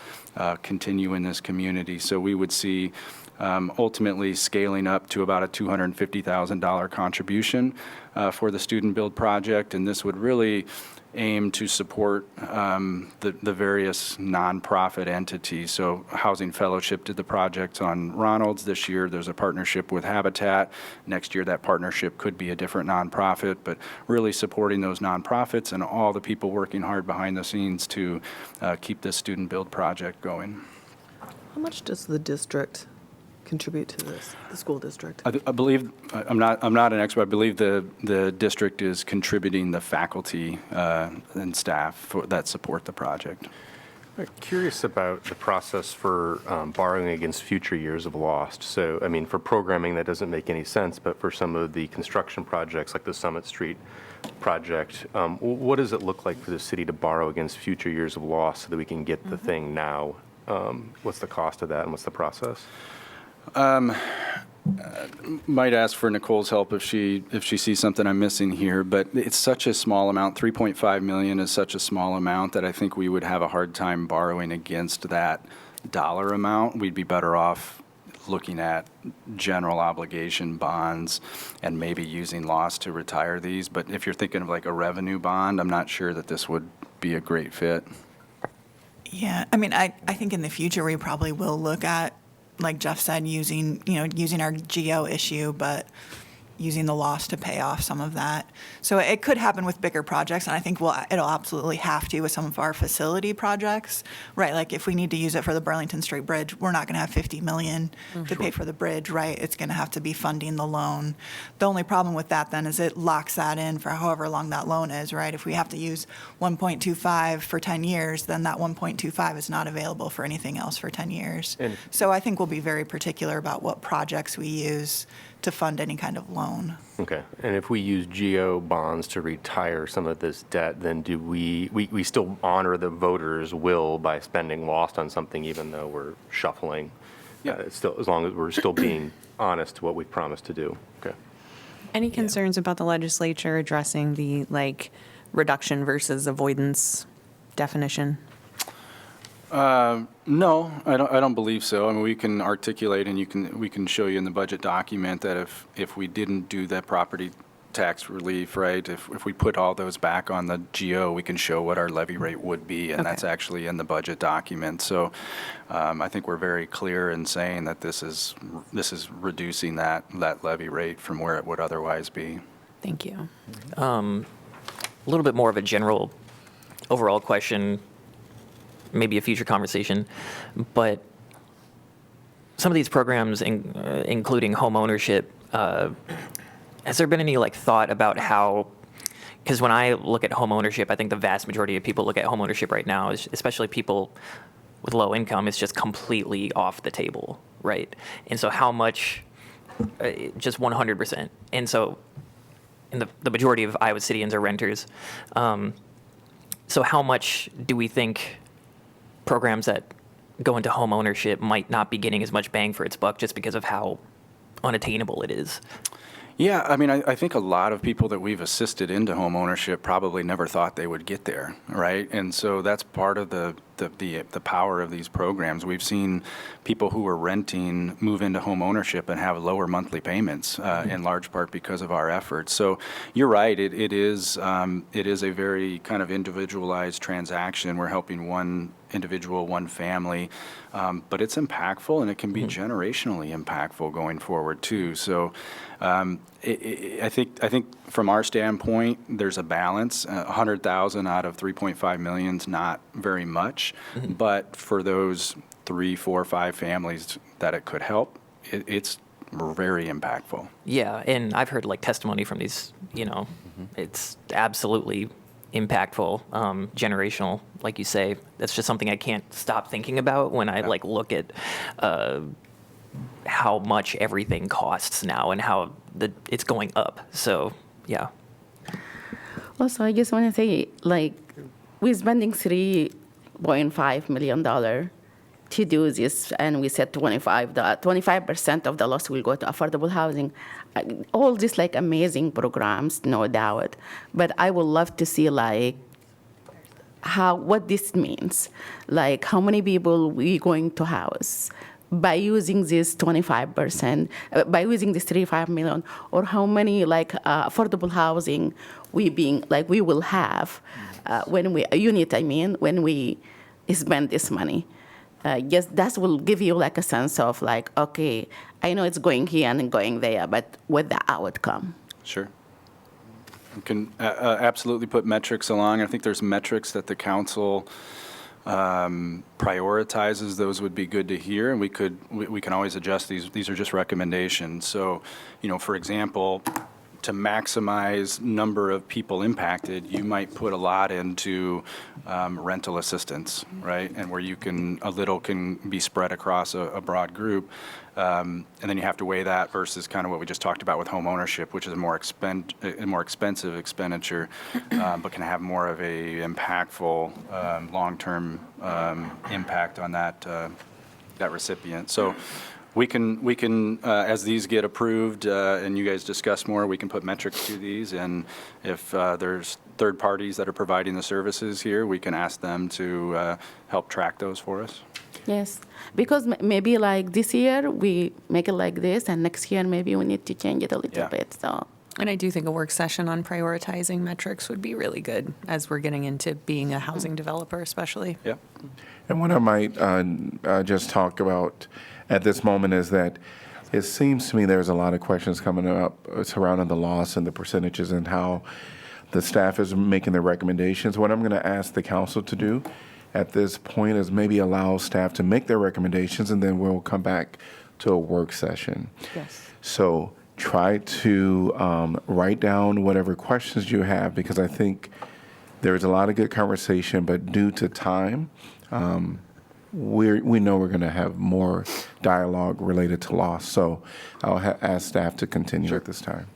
continue in this community. So we would see ultimately scaling up to about a $250,000 contribution for the student build project, and this would really aim to support the various nonprofit entities. So Housing Fellowship did the project on Ronalds. This year there's a partnership with Habitat. Next year that partnership could be a different nonprofit, but really supporting those nonprofits and all the people working hard behind the scenes to keep this student build project going. How much does the district contribute to this, the school district? I believe, I'm not an expert, I believe the district is contributing the faculty and staff that support the project. I'm curious about the process for borrowing against future years of lost. So, I mean, for programming, that doesn't make any sense, but for some of the construction projects like the Summit Street project, what does it look like for the city to borrow against future years of loss so that we can get the thing now? What's the cost of that and what's the process? Might ask for Nicole's help if she sees something I'm missing here, but it's such a small amount. 3.5 million is such a small amount that I think we would have a hard time borrowing against that dollar amount. We'd be better off looking at general obligation bonds and maybe using loss to retire these. But if you're thinking of like a revenue bond, I'm not sure that this would be a great fit. Yeah, I mean, I think in the future we probably will look at, like Jeff said, using our GO issue, but using the loss to pay off some of that. So it could happen with bigger projects, and I think it'll absolutely have to with some of our facility projects, right? Like if we need to use it for the Burlington Street Bridge, we're not going to have $50 million to pay for the bridge, right? It's going to have to be funding the loan. The only problem with that then is it locks that in for however long that loan is, right? If we have to use 1.25 for 10 years, then that 1.25 is not available for anything else for 10 years. So I think we'll be very particular about what projects we use to fund any kind of loan. Okay, and if we use GO bonds to retire some of this debt, then do we still honor the voters' will by spending lost on something even though we're shuffling? Yeah, it's still, as long as we're still being honest to what we promised to do. Okay. Any concerns about the legislature addressing the reduction versus avoidance definition? No, I don't believe so. I mean, we can articulate and we can show you in the budget document that if we didn't do that property tax relief, right, if we put all those back on the GO, we can show what our levy rate would be, and that's actually in the budget document. So I think we're very clear in saying that this is reducing that levy rate from where it would otherwise be. Thank you. A little bit more of a general overall question, maybe a future conversation, but some of these programs, including home ownership, has there been any thought about how because when I look at home ownership, I think the vast majority of people look at home ownership right now, especially people with low income, is just completely off the table, right? And so how much, just 100%. And so, and the majority of Iowa Cityans are renters. So how much do we think programs that go into home ownership might not be getting as much bang for its buck just because of how unattainable it is? Yeah, I mean, I think a lot of people that we've assisted into home ownership probably never thought they would get there, right? And so that's part of the power of these programs. We've seen people who are renting move into home ownership and have lower monthly payments, in large part because of our efforts. So you're right, it is a very kind of individualized transaction. We're helping one individual, one family, but it's impactful and it can be generationally impactful going forward too. So I think from our standpoint, there's a balance. 100,000 out of 3.5 million is not very much, but for those 3, 4, 5 families that it could help, it's very impactful. Yeah, and I've heard like testimony from these, it's absolutely impactful, generational, like you say. That's just something I can't stop thinking about when I like look at how much everything costs now and how it's going up. So, yeah. Also, I just want to say, like, we're spending $3.5 million to do this, and we said 25% of the loss will go to affordable housing. All these, like, amazing programs, no doubt. But I would love to see, like, what this means. Like, how many people we going to house by using this 25%, by using this 35 million, or how many like affordable housing we will have when we spend this money. Yes, that will give you like a sense of like, okay, I know it's going here and going there, but with the outcome. Sure. We can absolutely put metrics along. I think there's metrics that the council prioritizes. Those would be good to hear, and we can always adjust these. These are just recommendations. So, for example, to maximize number of people impacted, you might put a lot into rental assistance, right? And where a little can be spread across a broad group. And then you have to weigh that versus kind of what we just talked about with home ownership, which is a more expensive expenditure, but can have more of a impactful long-term impact on that recipient. So we can as these get approved and you guys discuss more, we can put metrics to these, and if there's third parties that are providing the services here, we can ask them to help track those for us. Yes, because maybe like this year we make it like this, and next year maybe we need to change it a little bit. So. And I do think a work session on prioritizing metrics would be really good as we're getting into being a housing developer, especially. Yep. And what I might just talk about at this moment is that it seems to me there's a lot of questions coming up surrounding the loss and the percentages and how the staff is making their recommendations. What I'm going to ask the council to do at this point is maybe allow staff to make their recommendations, and then we'll come back to a work session. Yes. So try to write down whatever questions you have, because I think there's a lot of good conversation, but due to time, we know we're going to have more dialogue related to loss. So I'll ask staff to continue at this time.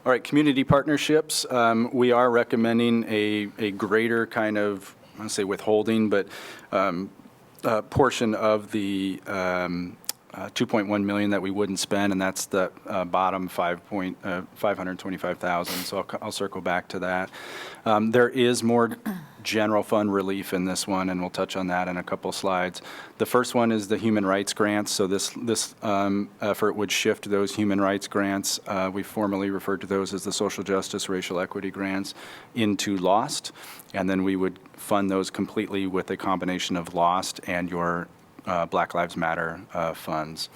All right, community partnerships. We are recommending a greater kind of, I don't say withholding, but portion of the 2.1 million that we wouldn't spend, and that's the bottom 525,000. So I'll circle back to that. There is more general fund relief in this one, and we'll touch on that in a couple slides. The first one is the human rights grants. So this effort would shift those human rights grants. We formerly referred to those as the social justice, racial equity grants into LOST, and then we would fund those completely with a combination of LOST and your Black Lives Matter funds.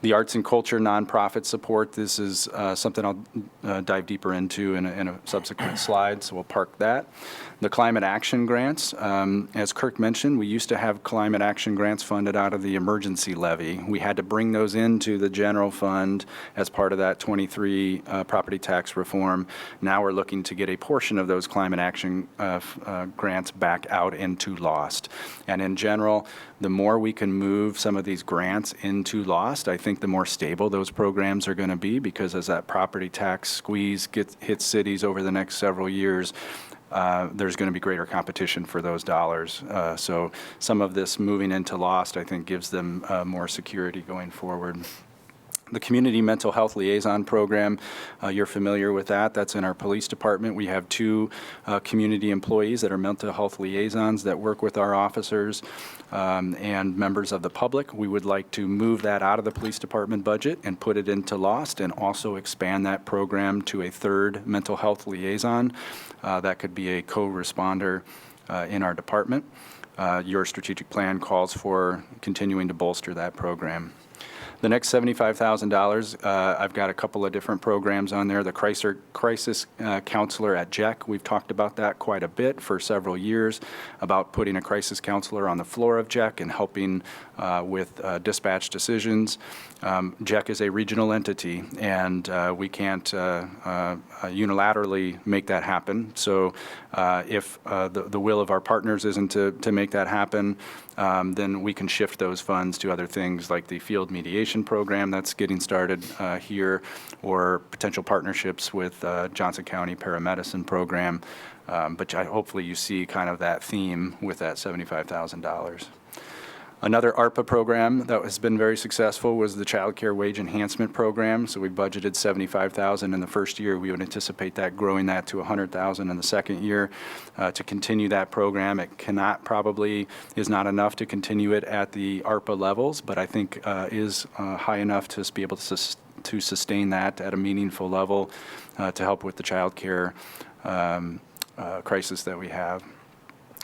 The arts and culture nonprofit support, this is something I'll dive deeper into in a subsequent slide, so we'll park that. The climate action grants, as Kirk mentioned, we used to have climate action grants funded out of the emergency levy. We had to bring those into the general fund as part of that 23 property tax reform. Now we're looking to get a portion of those climate action grants back out into LOST. And in general, the more we can move some of these grants into LOST, I think the more stable those programs are going to be, because as that property tax squeeze hits cities over the next several years, there's going to be greater competition for those dollars. So some of this moving into LOST, I think, gives them more security going forward. The Community Mental Health Liaison Program, you're familiar with that. That's in our police department. We have 2 community employees that are mental health liaisons that work with our officers and members of the public. We would like to move that out of the police department budget and put it into LOST, and also expand that program to a 3rd mental health liaison. That could be a co-responder in our department. Your strategic plan calls for continuing to bolster that program. The next $75,000, I've got a couple of different programs on there. The crisis counselor at JEC, we've talked about that quite a bit for several years, about putting a crisis counselor on the floor of JEC and helping with dispatch decisions. JEC is a regional entity, and we can't unilaterally make that happen. So if the will of our partners isn't to make that happen, then we can shift those funds to other things like the field mediation program that's getting started here, or potential partnerships with Johnson County Paramedicine Program. But hopefully you see kind of that theme with that $75,000. Another ARPA program that has been very successful was the Child Care Wage Enhancement Program. So we budgeted $75,000 in the first year. We would anticipate that growing that to $100,000 in the second year to continue that program. It is not enough to continue it at the ARPA levels, but I think is high enough to be able to sustain that at a meaningful level to help with the child care crisis that we have.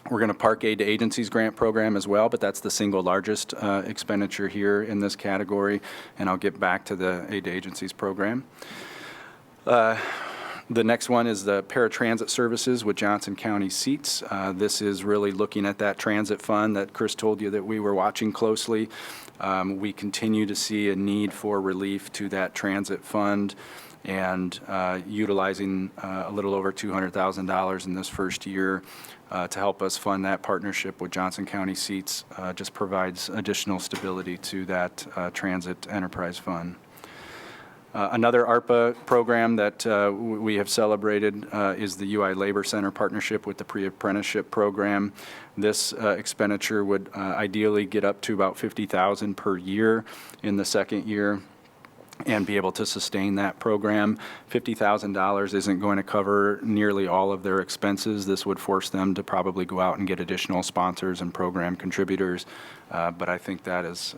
We're going to park aid to agencies grant program as well, but that's the single largest expenditure here in this category, and I'll get back to the aid to agencies program. The next one is the paratransit services with Johnson County seats. This is really looking at that transit fund that Chris told you that we were watching closely. We continue to see a need for relief to that transit fund, and utilizing a little over $200,000 in this first year to help us fund that partnership with Johnson County Seats just provides additional stability to that transit enterprise fund. Another ARPA program that we have celebrated is the UI Labor Center partnership with the pre-apprenticeship program. This expenditure would ideally get up to about $50,000 per year in the second year and be able to sustain that program. $50,000 isn't going to cover nearly all of their expenses. This would force them to probably go out and get additional sponsors and program contributors, but I think that is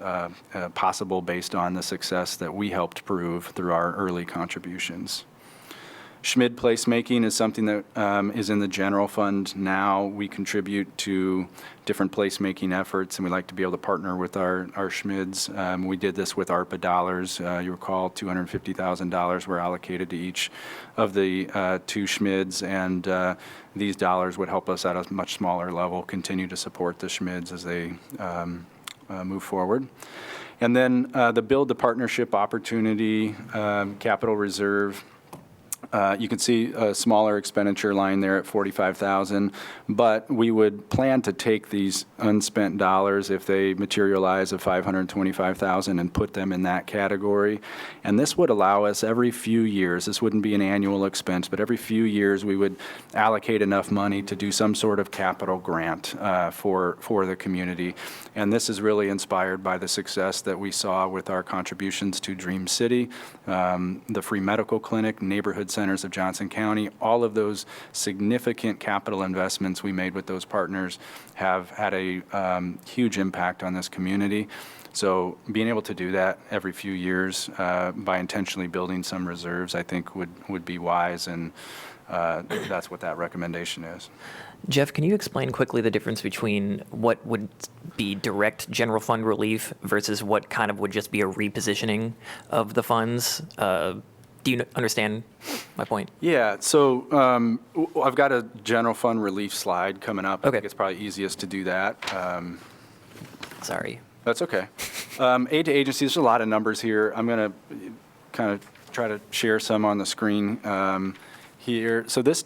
possible based on the success that we helped prove through our early contributions. SCHMID placemaking is something that is in the general fund now. We contribute to different placemaking efforts, and we like to be able to partner with our SCHMIDs. We did this with ARPA dollars. You recall $250,000 were allocated to each of the 2 SCHMIDs, and these dollars would help us at a much smaller level continue to support the SCHMIDs as they move forward. And then the Build the Partnership Opportunity Capital Reserve. You can see a smaller expenditure line there at $45,000, but we would plan to take these unspent dollars if they materialize of $525,000 and put them in that category. And this would allow us every few years, this wouldn't be an annual expense, but every few years we would allocate enough money to do some sort of capital grant for the community. And this is really inspired by the success that we saw with our contributions to Dream City, the free medical clinic, neighborhood center centers of Johnson County. All of those significant capital investments we made with those partners have had a huge impact on this community. So being able to do that every few years by intentionally building some reserves, I think would be wise, and that's what that recommendation is. Jeff, can you explain quickly the difference between what would be direct general fund relief versus what kind of would just be a repositioning of the funds? Do you understand my point? Yeah, so I've got a general fund relief slide coming up. I Okay. think it's probably easiest to do that. Sorry. That's okay. Aid to agencies, there's a lot of numbers here. I'm going to kind of try to share some on the screen here. So this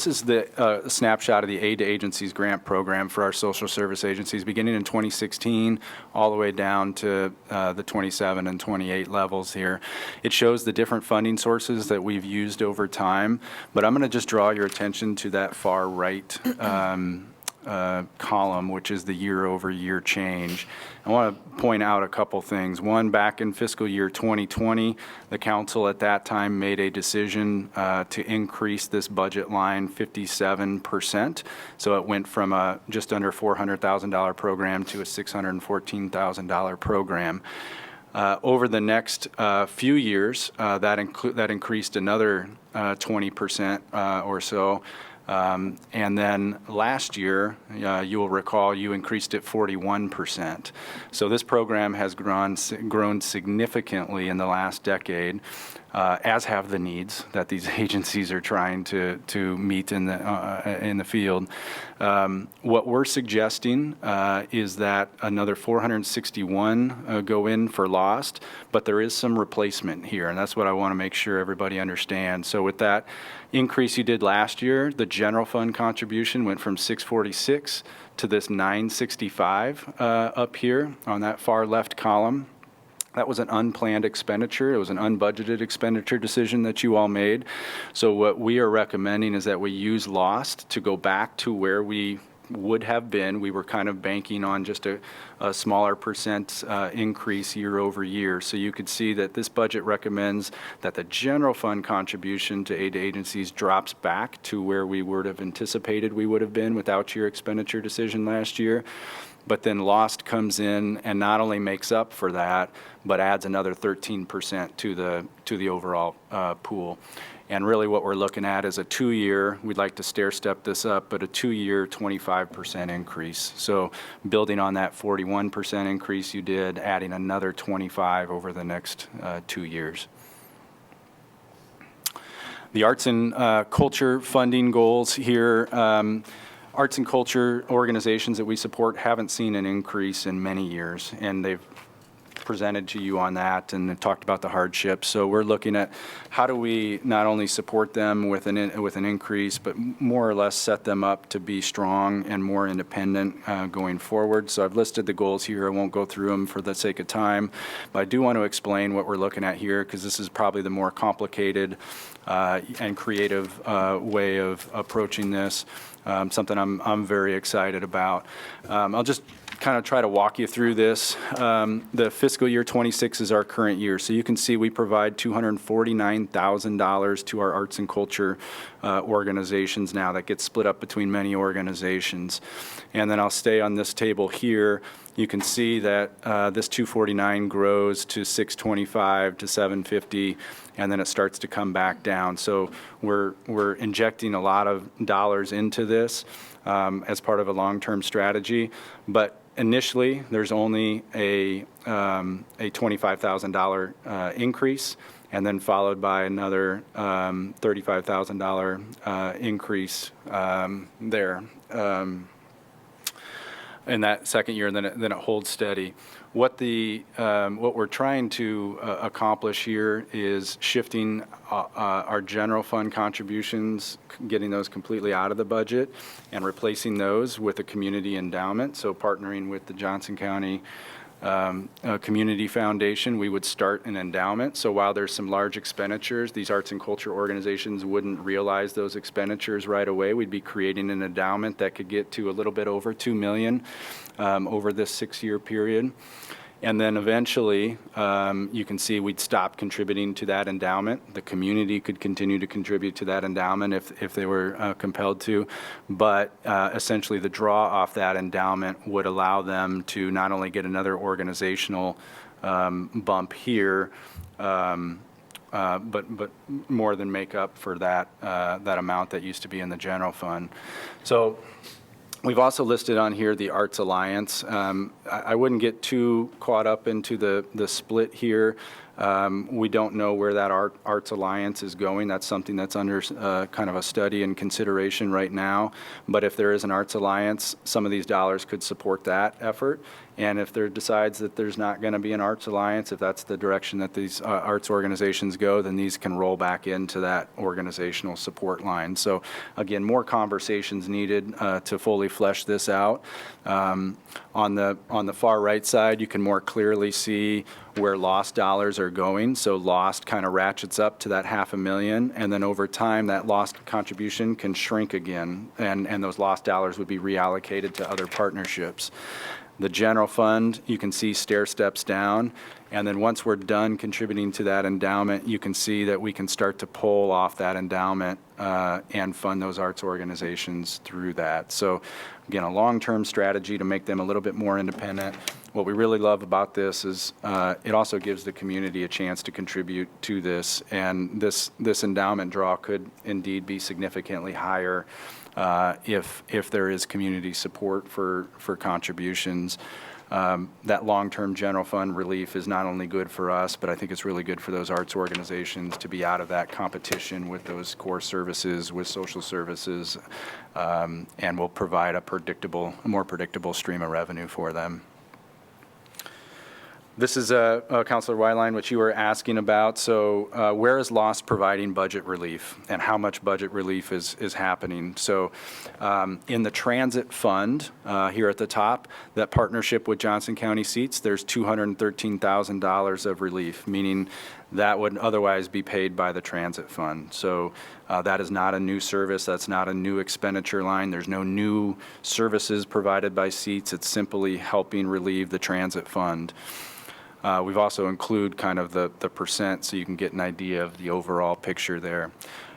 is the snapshot of the Aid to Agencies grant program for our social service agencies, beginning in 2016, all the way down to the 27 and 28 levels here. It shows the different funding sources that we've used over time, but I'm going to just draw your attention to that far right column, which is the year-over-year change. I want to point out a couple things. One, back in fiscal year 2020, the council at that time made a decision to increase this budget line 57%. So it went from a just under $400,000 program to a $614,000 program. Over the next few years, that increased another 20% or so. And then last year, you will recall, you increased it 41%. So this program has grown significantly in the last decade, as have the needs that these agencies are trying to meet in the field. What we're suggesting is that another 461 go in for lost, but there is some replacement here, and that's what I want to make sure everybody understands. So with that increase you did last year, the general fund contribution went from 646 to this 965 up here on that far left column. That was an unplanned expenditure. It was an unbudgeted expenditure decision that you all made. So what we are recommending is that we use lost to go back to where we would have been. We were kind of banking on just a smaller percent increase year over year. So you could see that this budget recommends that the general fund contribution to aid to agencies drops back to where we would have anticipated we would have been without your expenditure decision last year. But then lost comes in and not only makes up for that, but adds another 13% to the overall pool. And really what we're looking at is a 2-year, we'd like to stair step this up, but a 2-year 25% increase. So building on that 41% increase you did, adding another 25 over the next 2 years. The arts and culture funding goals here. Arts and culture organizations that we support haven't seen an increase in many years, and they've presented to you on that and talked about the hardships. So we're looking at how do we not only support them with an increase, but more or less set them up to be strong and more independent going forward. So I've listed the goals here. I won't go through them for the sake of time, but I do want to explain what we're looking at here, because this is probably the more complicated and creative way of approaching this. Something I'm very excited about. I'll just kind of try to walk you through this. The fiscal year 26 is our current year. So you can see we provide $249,000 to our arts and culture organizations now. That gets split up between many organizations. And then I'll stay on this table here. You can see that this 249 grows to 625 to 750, and then it starts to come back down. So we're injecting a lot of dollars into this as part of a long-term strategy. But initially, there's only a $25,000 increase, and then followed by another $35,000 increase there. In that second year, and then it holds steady. What we're trying to accomplish here is shifting our general fund contributions, getting those completely out of the budget, and replacing those with a community endowment. So partnering with the Johnson County Community Foundation, we would start an endowment. So while there's some large expenditures, these arts and culture organizations wouldn't realize those expenditures right away. We'd be creating an endowment that could get to a little bit over $2 million over this 6-year period. And then eventually, you can see we'd stop contributing to that endowment. The community could continue to contribute to that endowment if they were compelled to. But essentially, the draw off that endowment would allow them to not only get another organizational bump here, but more than make up for that amount that used to be in the general fund. So we've also listed on here the Arts Alliance. I wouldn't get too caught up into the split here. We don't know where that Arts Alliance is going. That's something that's under kind of a study and consideration right now. But if there is an Arts Alliance, some of these dollars could support that effort. And if there decides that there's not going to be an Arts Alliance, if that's the direction that these arts organizations go, then these can roll back into that organizational support line. So again, more conversations needed to fully flesh this out. On the far right side, you can more clearly see where lost dollars are going. So lost kind of ratchets up to that $500,000, and then over time, that lost contribution can shrink again, and those lost dollars would be reallocated to other partnerships. The general fund, you can see stair steps down, and then once we're done contributing to that endowment, you can see that we can start to pull off that endowment and fund those arts organizations through that. So again, a long-term strategy to make them a little bit more independent. What we really love about this is it also gives the community a chance to contribute to this, and this endowment draw could indeed be significantly higher if there is community support for contributions. That long-term general fund relief is not only good for us, but I think it's really good for those arts organizations to be out of that competition with those core services, with social services, and will provide a more predictable stream of revenue for them. This is Councilor Wyline, what you were asking about. So where is LOST providing budget relief, and how much budget relief is happening? So in the transit fund here at the top, that partnership with Johnson County Seats, there's $213,000 of relief, meaning that would otherwise be paid by the transit fund. So that is not a new service. That's not a new expenditure line. There's no new services provided by Seats. It's simply helping relieve the transit fund. We've also included kind of the percent so you can get an idea of the overall picture there.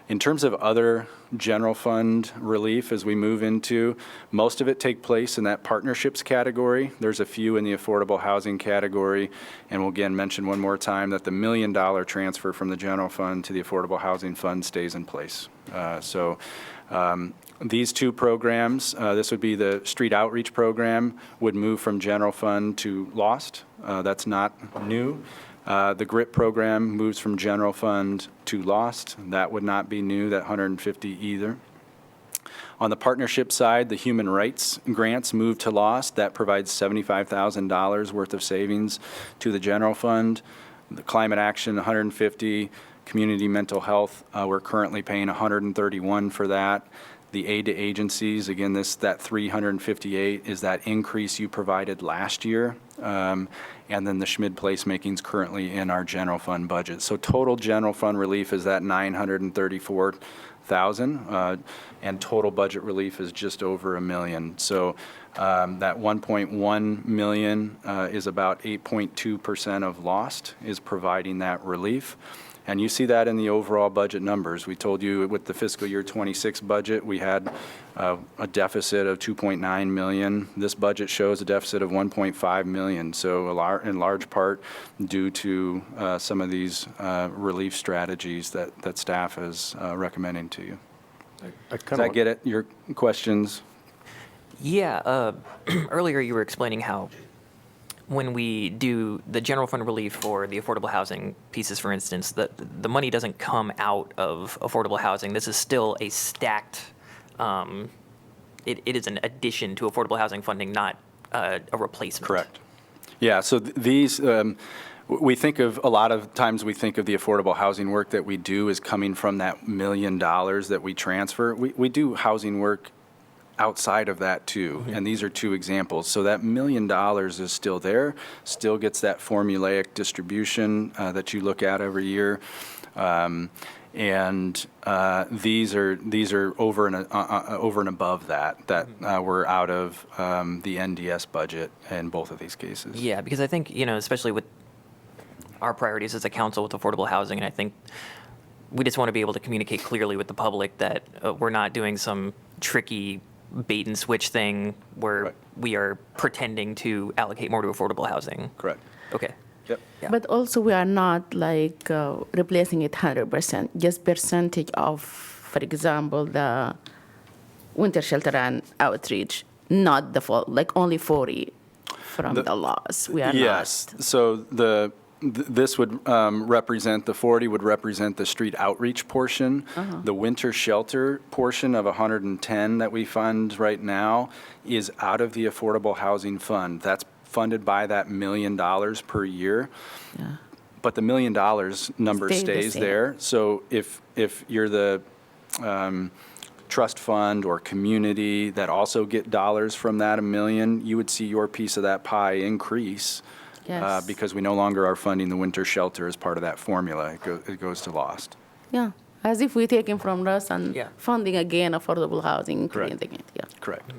In terms of other general fund relief as we move into, most of it take place in that partnerships category. There's a few in the affordable housing category, and we'll again mention one more time that the $1 million transfer from the general fund to the affordable housing fund stays in place. These two programs, this would be the street outreach program, would move from general fund to LOST. That's not new. The GRIP program moves from general fund to LOST. That would not be new, that 150 either. On the partnership side, the human rights grants move to LOST. That provides $75,000 worth of savings to the general fund. The climate action, 150. Community mental health, we're currently paying 131 for that. The aid to agencies, again, that 358 is that increase you provided last year. And then the Schmid placemaking is currently in our general fund budget. So total general fund relief is that $934,000, and total budget relief is just over $1 million. So that $1.1 million is about 8.2% of LOST is providing that relief. And you see that in the overall budget numbers. We told you with the fiscal year 26 budget, we had a deficit of $2.9 million. This budget shows a deficit of $1.5 million. So in large part due to some of these relief strategies that staff is recommending to you. Does that get it? Your questions? Yeah. Earlier you were explaining how when we do the general fund relief for the affordable housing pieces, for instance, the money doesn't come out of affordable housing. This is still a stacked, it is an addition to affordable housing funding, not a replacement. Correct. Yeah, so these, we think of, a lot of times we think of the affordable housing work that we do as coming from that $1 million that we transfer. We do housing work outside of that too, and these are two examples. So that $1 million is still there, still gets that formulaic distribution that you look at every year. And these are over and above that were out of the NDS budget in both of these cases. Yeah, because I think, especially with our priorities as a council with affordable housing, and I think we just want to be able to communicate clearly with the public that we're not doing some tricky bait and switch thing where Right. we are pretending to allocate more to affordable housing. Correct. Okay. Yep. Yeah. But also we are not like replacing it 100%, just percentage of, for example, the winter shelter and outreach, not the full, like only 40 from the loss. We are Yes. So this would represent, the 40 would represent the street outreach portion. The winter shelter portion of 110 that we fund right now is out of the Affordable Housing Fund. That's funded by that $1 million per year. Yeah. But the $1 million number Stays the stays same. there. So if you're the trust fund or community that also get dollars from that $1 million, you would see your piece of that pie increase. Yes. Because we no longer are funding the winter shelter as part of that formula. It goes to lost. Yeah, as if we taking from us and Yeah. funding again affordable housing, Correct. creating it, yeah. Correct.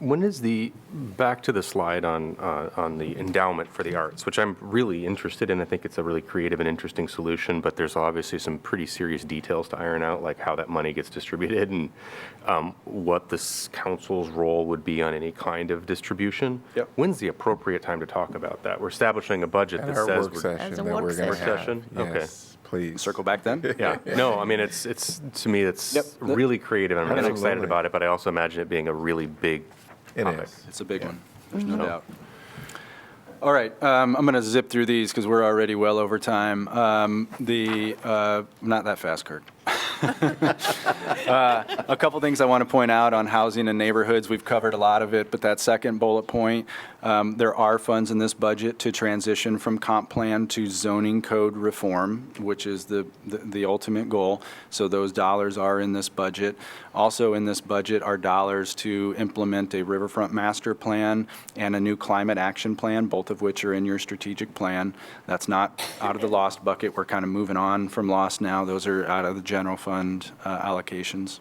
When is back to the slide on the endowment for the arts, which I'm really interested in. I think it's a really creative and interesting solution, but there's obviously some pretty serious details to iron out, like how that money gets distributed and what this council's role would be on any kind of distribution. Yep. When's the appropriate time to talk about that? We're establishing a budget At that our says work we're... session As a that work we're going to session. have. Session? Okay. Yes, please. Circle back then? Yeah, no, I mean, it's to me, it's Yep. really creative. I'm really excited Absolutely. about it, but I also imagine it being a really big It topic. is. It's a big one. There's no doubt. All right, I'm going to zip through these because we're already well over time. Not that fast, Kirk. A couple things I want to point out on housing and neighborhoods. We've covered a lot of it, but that second bullet point, there are funds in this budget to transition from comp plan to zoning code reform, which is the ultimate goal. So those dollars are in this budget. Also in this budget are dollars to implement a riverfront master plan and a new climate action plan, both of which are in your strategic plan. That's not out of the lost bucket. We're kind of moving on from lost now. Those are out of the general fund allocations.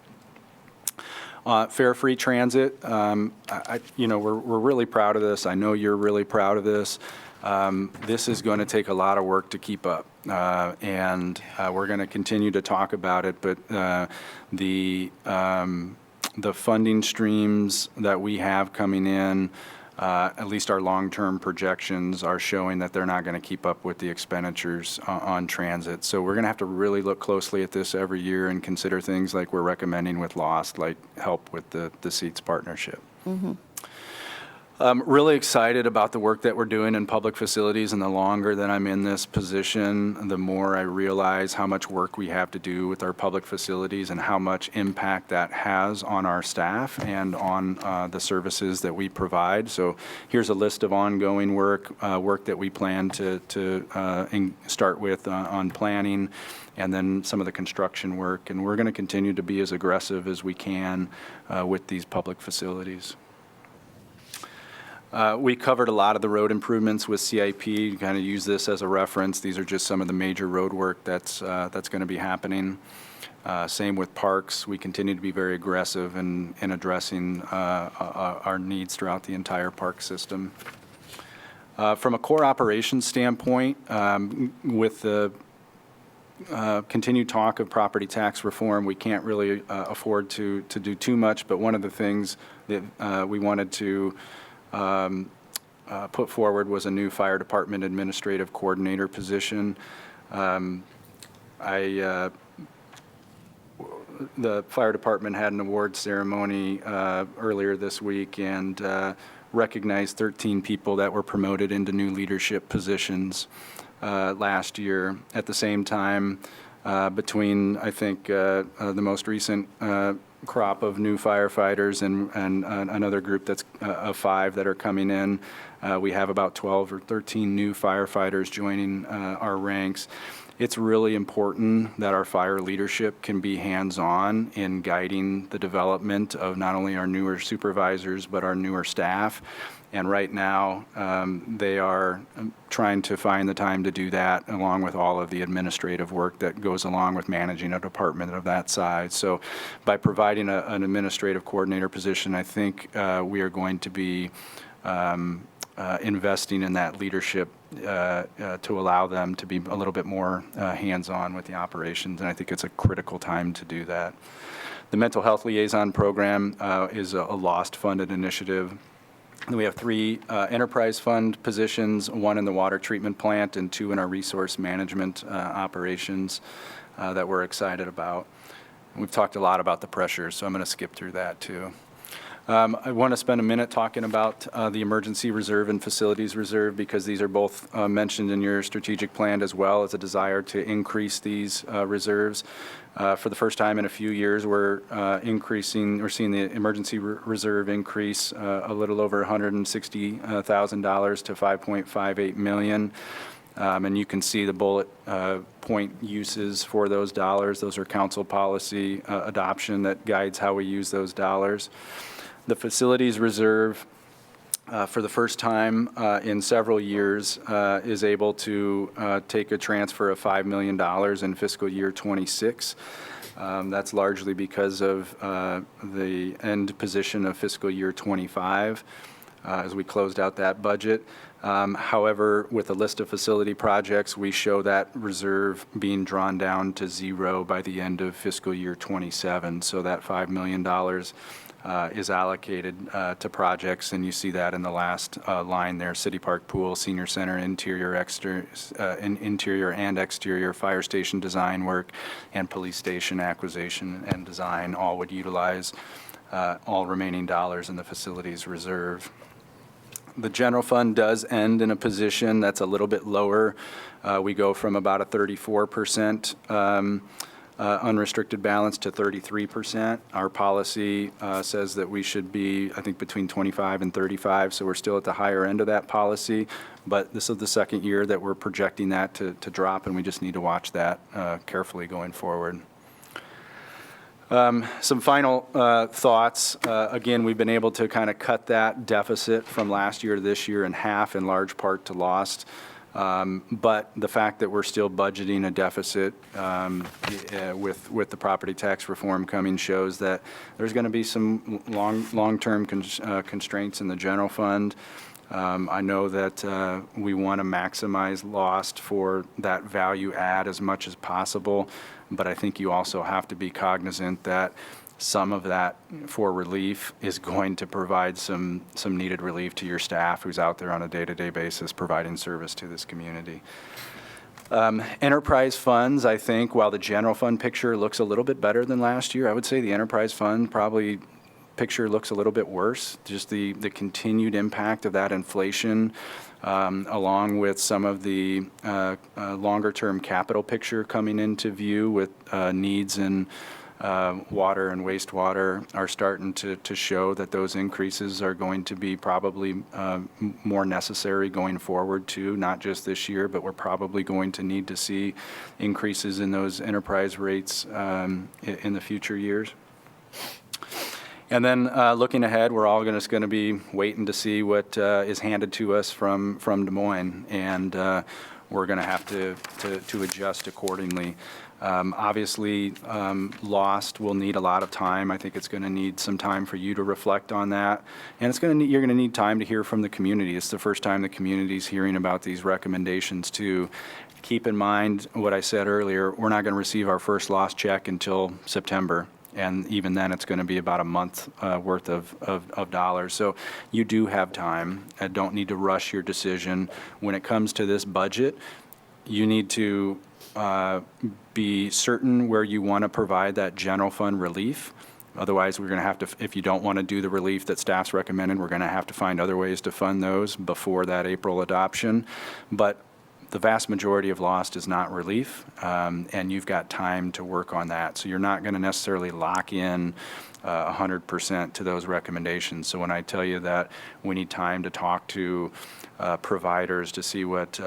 Fare free transit, we're really proud of this. I know you're really proud of this. This is going to take a lot of work to keep up, and we're going to continue to talk about it. But the funding streams that we have coming in, at least our long-term projections, are showing that they're not going to keep up with the expenditures on transit. So we're going to have to really look closely at this every year and consider things like we're recommending with LOST, like help with the SEATS partnership. I'm really excited about the work that we're doing in public facilities, and the longer that I'm in this position, the more I realize how much work we have to do with our public facilities and how much impact that has on our staff and on the services that we provide. So here's a list of ongoing work that we plan to start with on planning, and then some of the construction work. And we're going to continue to be as aggressive as we can with these public facilities. We covered a lot of the road improvements with CIP. You kind of use this as a reference. These are just some of the major road work that's going to be happening. Same with parks. We continue to be very aggressive in addressing our needs throughout the entire park system. From a core operations standpoint, with the continued talk of property tax reform, we can't really afford to do too much, but one of the things that we wanted to put forward was a new fire department administrative coordinator position. The fire department had an award ceremony earlier this week and recognized 13 people that were promoted into new leadership positions last year. At the same time, between, I think, the most recent crop of new firefighters and another group that's of 5 that are coming in, we have about 12 or 13 new firefighters joining our ranks. it's really important that our fire leadership can be hands-on in guiding the development of not only our newer supervisors, but our newer staff. And right now, they are trying to find the time to do that, along with all of the administrative work that goes along with managing a department of that size. So by providing an administrative coordinator position, I think we are going to be investing in that leadership to allow them to be a little bit more hands-on with the operations, and I think it's a critical time to do that. The Mental Health Liaison Program is a lost-funded initiative. And we have 3 enterprise fund positions, 1 in the water treatment plant and 2 in our resource management operations that we're excited about. We've talked a lot about the pressures, so I'm going to skip through that too. I want to spend a minute talking about the emergency reserve and facilities reserve, because these are both mentioned in your strategic plan, as well as a desire to increase these reserves. For the first time in a few years, we're seeing the emergency reserve increase a little over $160,000 to $5.58 million. And you can see the bullet point uses for those dollars. Those are council policy adoption that guides how we use those dollars. The facilities reserve, for the first time in several years, is able to take a transfer of $5 million in fiscal year +26. That's largely because of the end position of fiscal year '25 as we closed out that budget. However, with a list of facility projects, we show that reserve being drawn down to 0 by the end of fiscal year '27. So that $5 million is allocated to projects, and you see that in the last line there: City Park Pool, Senior Center, interior and exterior fire station design work, and police station acquisition and design all would utilize all remaining dollars in the facilities reserve. The general fund does end in a position that's a little bit lower. We go from about a 34% unrestricted balance to 33%. Our policy says that we should be, I think, between 25 and 35, so we're still at the higher end of that policy. But this is the second year that we're projecting that to drop, and we just need to watch that carefully going forward. Some final thoughts. Again, we've been able to kind of cut that deficit from last year to this year in half, in large part to lost. But the fact that we're still budgeting a deficit with the property tax reform coming shows that there's going to be some long-term constraints in the general fund. I know that we want to maximize lost for that value add as much as possible, but I think you also have to be cognizant that some of that for relief is going to provide some needed relief to your staff who's out there on a day-to-day basis providing service to this community. Enterprise funds, I think, while the general fund picture looks a little bit better than last year, I would say the enterprise fund probably picture looks a little bit worse. Just the continued impact of that inflation, along with some of the longer-term capital picture coming into view with needs in water and wastewater, are starting to show that those increases are going to be probably more necessary going forward too, not just this year, but we're probably going to need to see increases in those enterprise rates in the future years. And then looking ahead, we're all just going to be waiting to see what is handed to us from Des Moines, and we're going to have to adjust accordingly. Obviously, lost will need a lot of time. I think it's going to need some time for you to reflect on that, and you're going to need time to hear from the community. It's the first time the community's hearing about these recommendations too. Keep in mind what I said earlier, we're not going to receive our first lost check until September. And even then, it's going to be about a month worth of dollars. So you do have time. Don't need to rush your decision. When it comes to this budget, you need to be certain where you want to provide that general fund relief. Otherwise, we're going to have to, if you don't want to do the relief that staff's recommended, we're going to have to find other ways to fund those before that April adoption. But the vast majority of lost is not relief, and you've got time to work on that. So you're not going to necessarily lock in 100% to those recommendations. So when I tell you that we need time to talk to providers to see what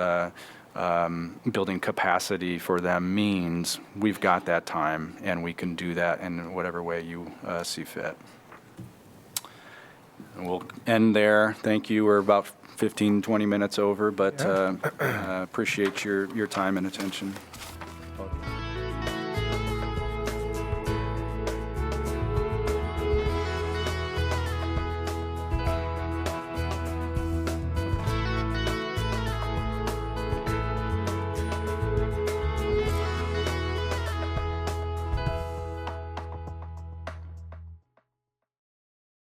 building capacity for them means, we've got that time, and we can do that in whatever way you see fit. And we'll end there. Thank you. We're about 15, 20 minutes over, but appreciate your time and attention.